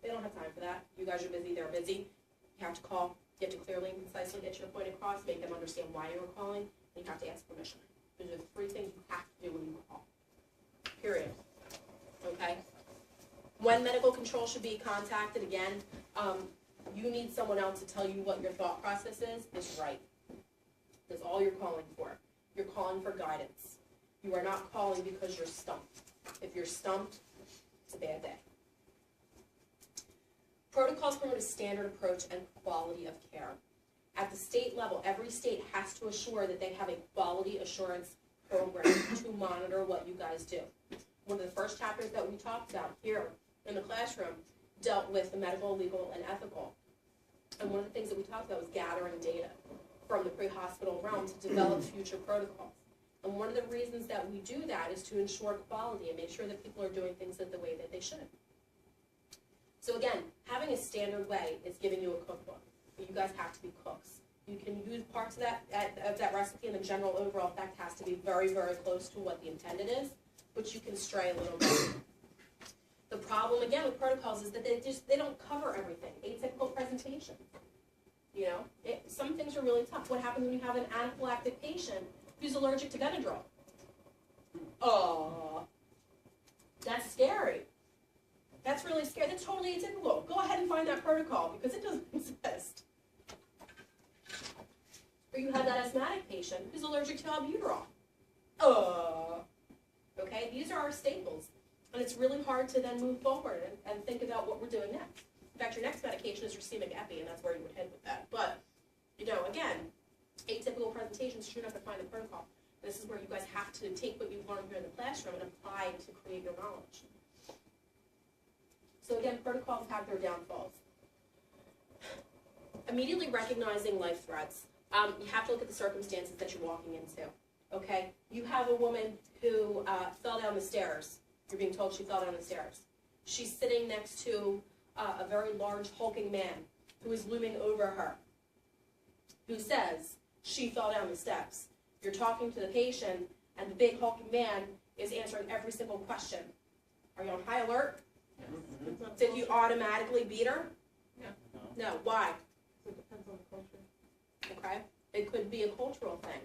they don't have time for that. You guys are busy, they're busy. You have to call, you have to clearly and concisely get your point across, make them understand why you're calling, and you have to ask permission. Those are the 3 things you have to do when you call, period. Okay? When medical control should be contacted, again, you need someone else to tell you what your thought process is right. That's all you're calling for. You're calling for guidance. You are not calling because you're stumped. If you're stumped, it's a bad day. Protocols promote a standard approach and quality of care. At the state level, every state has to assure that they have a quality assurance program to monitor what you guys do. One of the first chapters that we talked about here in the classroom dealt with the medical, legal, and ethical. And one of the things that we talked about was gathering data from the pre-hospital realm to develop future protocols. And one of the reasons that we do that is to ensure quality and make sure that people are doing things in the way that they should. So again, having a standard way is giving you a cookbook, but you guys have to be cooks. You can use parts of that recipe, and the general overall effect has to be very, very close to what the intended is, but you can stray a little bit. The problem, again, with protocols is that they don't cover everything. Atypical presentation. You know, some things are really tough. What happens when you have an anaphylactic patient who's allergic to Benadryl? That's scary. That's really scary. That's totally atypical. Go ahead and find that protocol because it doesn't exist. Or you have that asthmatic patient who's allergic to albuterol. Okay, these are our staples. And it's really hard to then move forward and think about what we're doing next. In fact, your next medication is racemic epi, and that's where you would head with that. But, you know, again, atypical presentations, you have to find a protocol. This is where you guys have to take what you've learned here in the classroom and apply it to create your knowledge. So again, protocols have their downfalls. Immediately recognizing life threats. You have to look at the circumstances that you're walking into. Okay? You have a woman who fell down the stairs. You're being told she fell down the stairs. she's sitting next to a very large hulking man who is looming over her, who says she fell down the steps. You're talking to the patient, and the big hulking man is answering every single question. Are you on high alert? Did you automatically beat her? No. Why? It depends on the culture. Okay? It could be a cultural thing.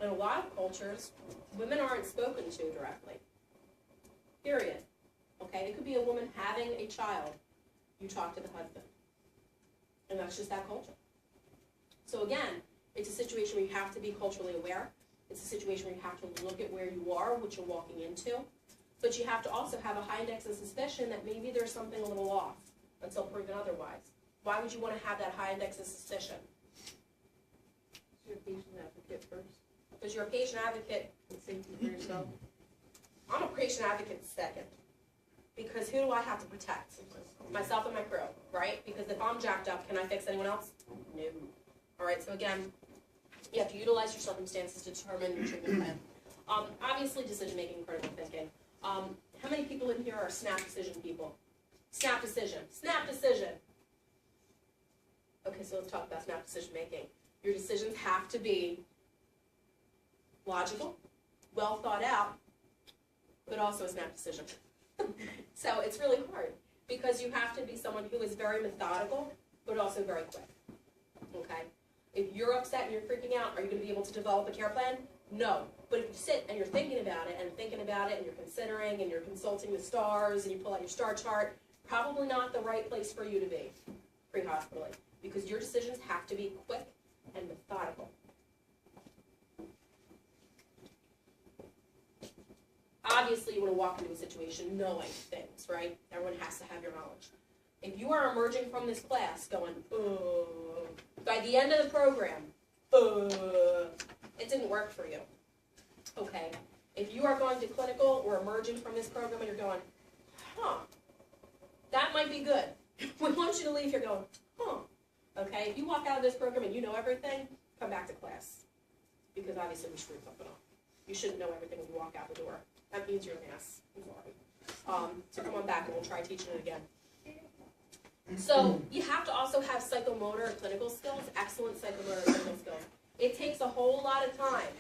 In a lot of cultures, women aren't spoken to directly. Period. Okay? It could be a woman having a child. You talk to the husband. And that's just that culture. So again, it's a situation where you have to be culturally aware. It's a situation where you have to look at where you are, what you're walking into. But you have to also have a high index of suspicion that maybe there's something a little off until proven otherwise. Why would you want to have that high index of suspicion? You're a patient advocate first. Because you're a patient advocate. And safety for yourself. I'm a patient advocate second. Because who do I have to protect? Myself and my crew, right? Because if I'm jacked up, can I fix anyone else? No. All right, so again, you have to utilize your circumstances to determine your treatment plan. Obviously, decision-making, critical thinking. How many people in here are snap decision people? Snap decision. Snap decision. Okay, so let's talk about snap decision making. Your decisions have to be logical, well thought out, but also a snap decision. So it's really hard because you have to be someone who is very methodical, but also very quick. Okay? If you're upset and you're freaking out, are you going to be able to develop a care plan? No. But if you sit and you're thinking about it and you're considering and you're consulting the stars and you pull out your star chart, probably not the right place for you to be pre-hospitally because your decisions have to be quick and methodical. Obviously, you want to walk into a situation knowing things, right? Everyone has to have your knowledge. If you are emerging from this class going, by the end of the program, it didn't work for you. Okay. If you are going to clinical or emerging from this program and you're going, that might be good. We want you to leave here going, okay. If you walk out of this program and you know everything, come back to class. Because obviously we screwed something up. You shouldn't know everything when you walk out the door. That means you're an ass. I'm sorry. So come on back and we'll try teaching it again. So you have to also have psychomotor and clinical skills, excellent psychomotor and clinical skills. It takes a whole lot of time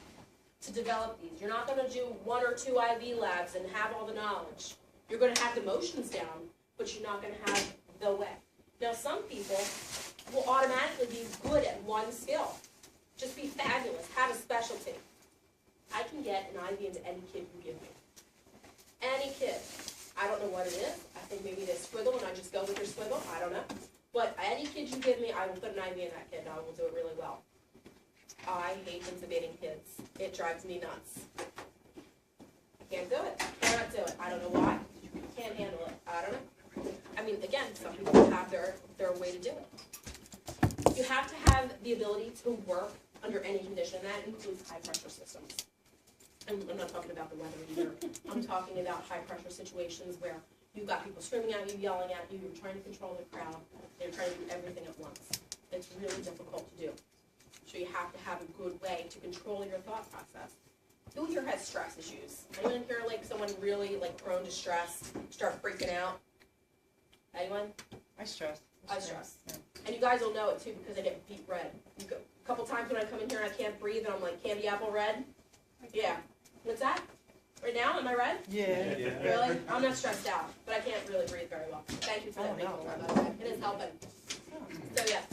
to develop these. You're not going to do 1 or 2 IV labs and have all the knowledge. You're going to have the motions down, but you're not going to have the way. Now some people will automatically be good at one skill. Just be fabulous, have a specialty. I can get an IV into any kid you give me. Any kid. I don't know what it is. I think maybe they squiggle and I just go with their squiggle. I don't know. But any kid you give me, I will put an IV in that kid and I will do it really well. I hate intubating kids. It drives me nuts. I can't do it. Cannot do it. I don't know why. Can't handle it. I don't know. I mean, again, some people have their way to do it. You have to have the ability to work under any condition, and that includes high-pressure systems. And I'm not talking about the weather either. I'm talking about high-pressure situations where you've got people screaming at you, yelling at you, you're trying to control the crowd, they're trying to do everything at once. It's really difficult to do. So you have to have a good way to control your thought process. Who here has stress issues? Anyone here like someone really like prone to stress, start freaking out? Anyone? I stress. I stress. Yeah. And you guys will know it too because I get beet red. A couple times when I come in here and I can't breathe and I'm like candy apple red. Yeah. What's that? Right now? Am I red? Yeah. Really? I'm not stressed out, but I can't really breathe very well. Thank you for that. It is helping. So yes.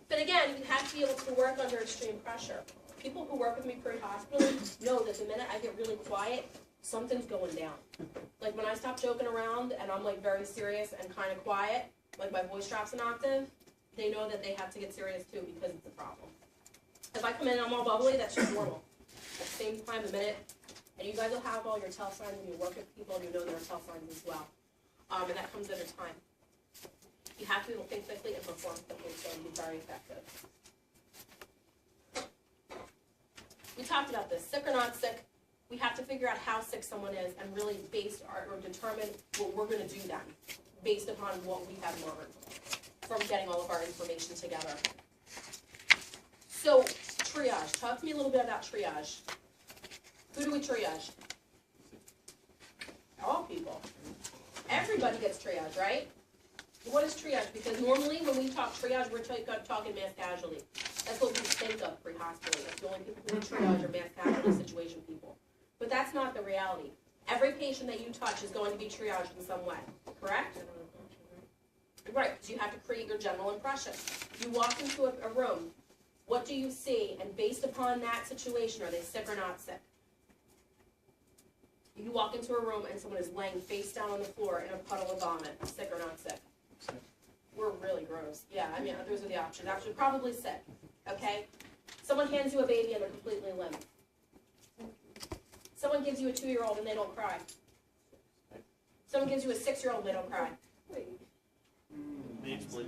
But again, you have to be able to work under extreme pressure. People who work with me pre-hospital know that the minute I get really quiet, something's going down. Like when I stop joking around and I'm like very serious and kind of quiet, like my voice drops an octave, they know that they have to get serious too because it's a problem. If I come in and I'm all bubbly, that's just normal. At the same time, the minute, and you guys will have all your tell signs when you work with people and you know there are tell signs as well. And that comes at a time. You have to be able to think quickly and perform quickly so it'll be very effective. We talked about this, sick or not sick. We have to figure out how sick someone is and really or determine what we're going to do then based upon what we have learned from getting all of our information together. So, triage. Talk to me a little bit about triage. Who do we triage? All people. everybody gets triage, right? What is triage? Because normally when we talk triage, we're talking mass casualty. That's what we think of pre-hospital. That's the only people who triage are mass casualty situation people. But that's not the reality. Every patient that you touch is going to be triaged in some way, correct? Right, so you have to create your general impression. You walk into a room, what do you see? And based upon that situation, are they sick or not sick? You walk into a room and someone is laying face down on the floor in a puddle of vomit, sick or not sick? We're really gross. Yeah, I mean, those are the options. Actually, probably sick, okay? Someone hands you a baby and they're completely limp. Someone gives you a 2-year-old and they don't cry. Someone gives you a 6-year-old and they don't cry. Needs bleed.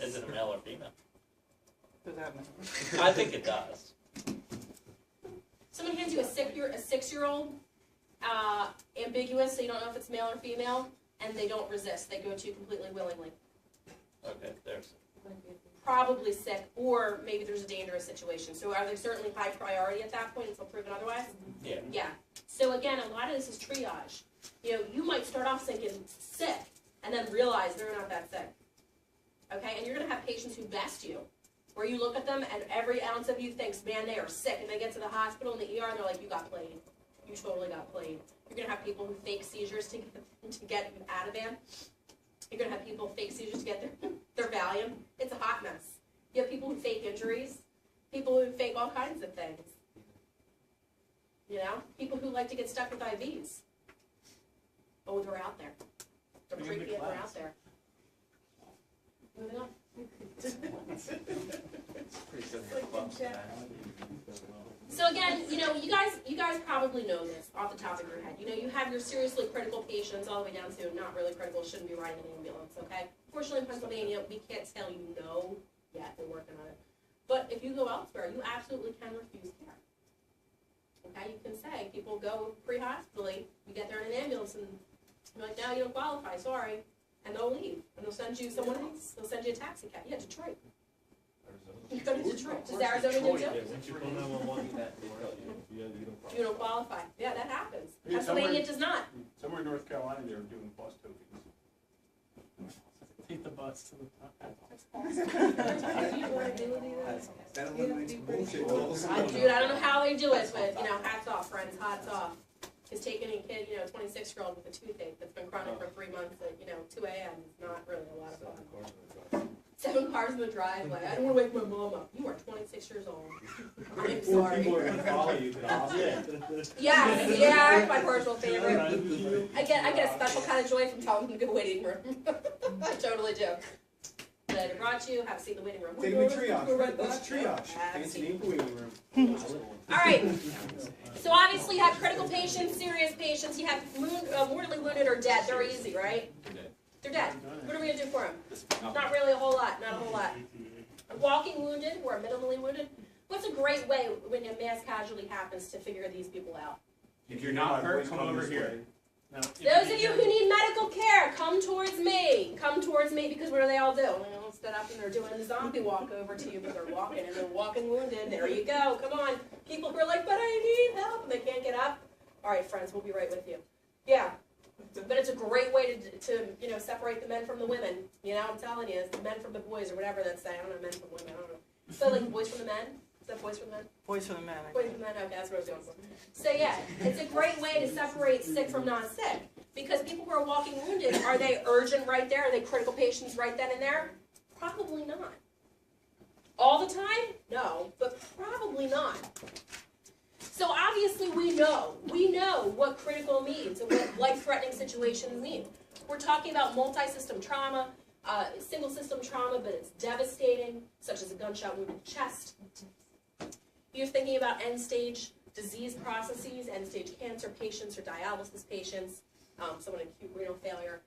Is it a male or female? Does that matter? I think it does. Someone hands you a 6-year-old, ambiguous, so you don't know if it's male or female, and they don't resist. They go to you completely willingly. Okay, there's. Probably sick, or maybe there's a dangerous situation. So are they certainly high priority at that point until proven otherwise? Yeah. Yeah. So again, a lot of this is triage. You know, you might start off thinking sick, and then realize they're not that sick. Okay, and you're gonna have patients who best you, where you look at them and every ounce of you thinks, man, they are sick, and they get to the hospital in the ER and they're like, you got played. You totally got played. You're gonna have people who fake seizures to get Ativan. You're gonna have people fake seizures to get their Valium. It's a hot mess. You have people who fake injuries, people who fake all kinds of things. You know, people who like to get stuck with IVs. Oh, they're out there. They're creepy and they're out there. Moving on. So again, you know, you guys probably know this off the top of your head. You know, you have your seriously critical patients all the way down to not really critical, shouldn't be riding an ambulance, okay? Fortunately in Pennsylvania, we can't tell you no yet, we're working on it. But if you go elsewhere, you absolutely can refuse care. Okay, you can say, people go pre-hospitally, you get there in an ambulance and you're like, no, you don't qualify, sorry. And they'll leave, and they'll send you someone else. They'll send you a taxi cab. Yeah, Detroit. You go to Detroit. Does Arizona do too? You don't qualify. Yeah, that happens. Yeah, Pennsylvania does not. Somewhere in North Carolina, they were doing bus tokens. Take the bus to the top. Dude, I don't know how they do it, but, you know, hats off, friends, hats off. Because taking a kid, you know, 26-year-old with a toothache that's been chronic for 3 months at, you know, 2 a.m. is not really a lot of fun. 7 cars in the driveway. I don't want to wake my mom up. You are 26 years old. I'm sorry. People are gonna follow you to the hospital. Yeah, that's my personal favorite. I get a special kind of joy from telling them to go waiting room. I totally do. Glad I brought you. Have a seat in the waiting room. Take me triage. What's triage? Fancy name for waiting room. All right. So obviously you have critical patients, serious patients. You have mortally wounded or dead. They're easy, right? They're dead. What are we gonna do for them? Not really a whole lot. Not a whole lot. Walking wounded or minimally wounded. What's a great way when a mass casualty happens to figure these people out? If you're not hurt, come over here. Now, Those of you who need medical care, come towards me. Come towards me, because what do they all do? They all stand up and they're doing the zombie walk over to you, but they're walking and they're walking wounded. There you go. Come on. People who are like, but I need help, and they can't get up. All right, friends, we'll be right with you. Yeah. But it's a great way to you know, separate the men from the women. You know, I'm telling you, it's the men from the boys, or whatever that's saying. I don't know, men from women, I don't know. So like boys from the men? Is that boys from the men? Boys for the men. Boys from the men, okay, that's what I was going for. So yeah, it's a great way to separate sick from non-sick. Because people who are walking wounded, are they urgent right there? Are they critical patients right then and there? Probably not. All the time? No, but probably not. So obviously we know what critical means and what life-threatening situations mean. We're talking about multi-system trauma, single system trauma, but it's devastating, such as a gunshot wound in the chest. You're thinking about end-stage disease processes, end-stage cancer patients or dialysis patients, someone with acute renal failure,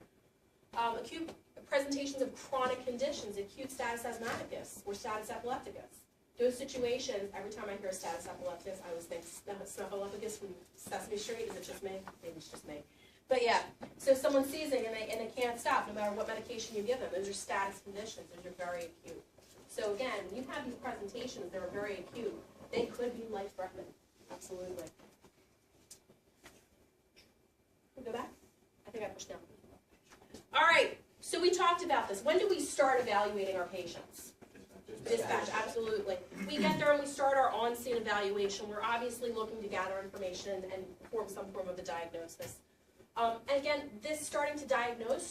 acute presentations of chronic conditions, acute status asthmaticus or status epilepticus. Those situations, every time I hear status epilepticus, I always think snuffleupagus from Sesame Street. Is it just me? Maybe it's just me. But yeah, so someone's seizing and they can't stop no matter what medication you give them. Those are status conditions. Those are very acute. So again, when you have these presentations that are very acute, they could be life-threatening. Absolutely. Go back. I think I pushed down. All right, so we talked about this. When do we start evaluating our patients? Dispatch, absolutely. We get there and we start our on-scene evaluation. We're obviously looking to gather information and form some form of a diagnosis. And again, this starting to diagnose,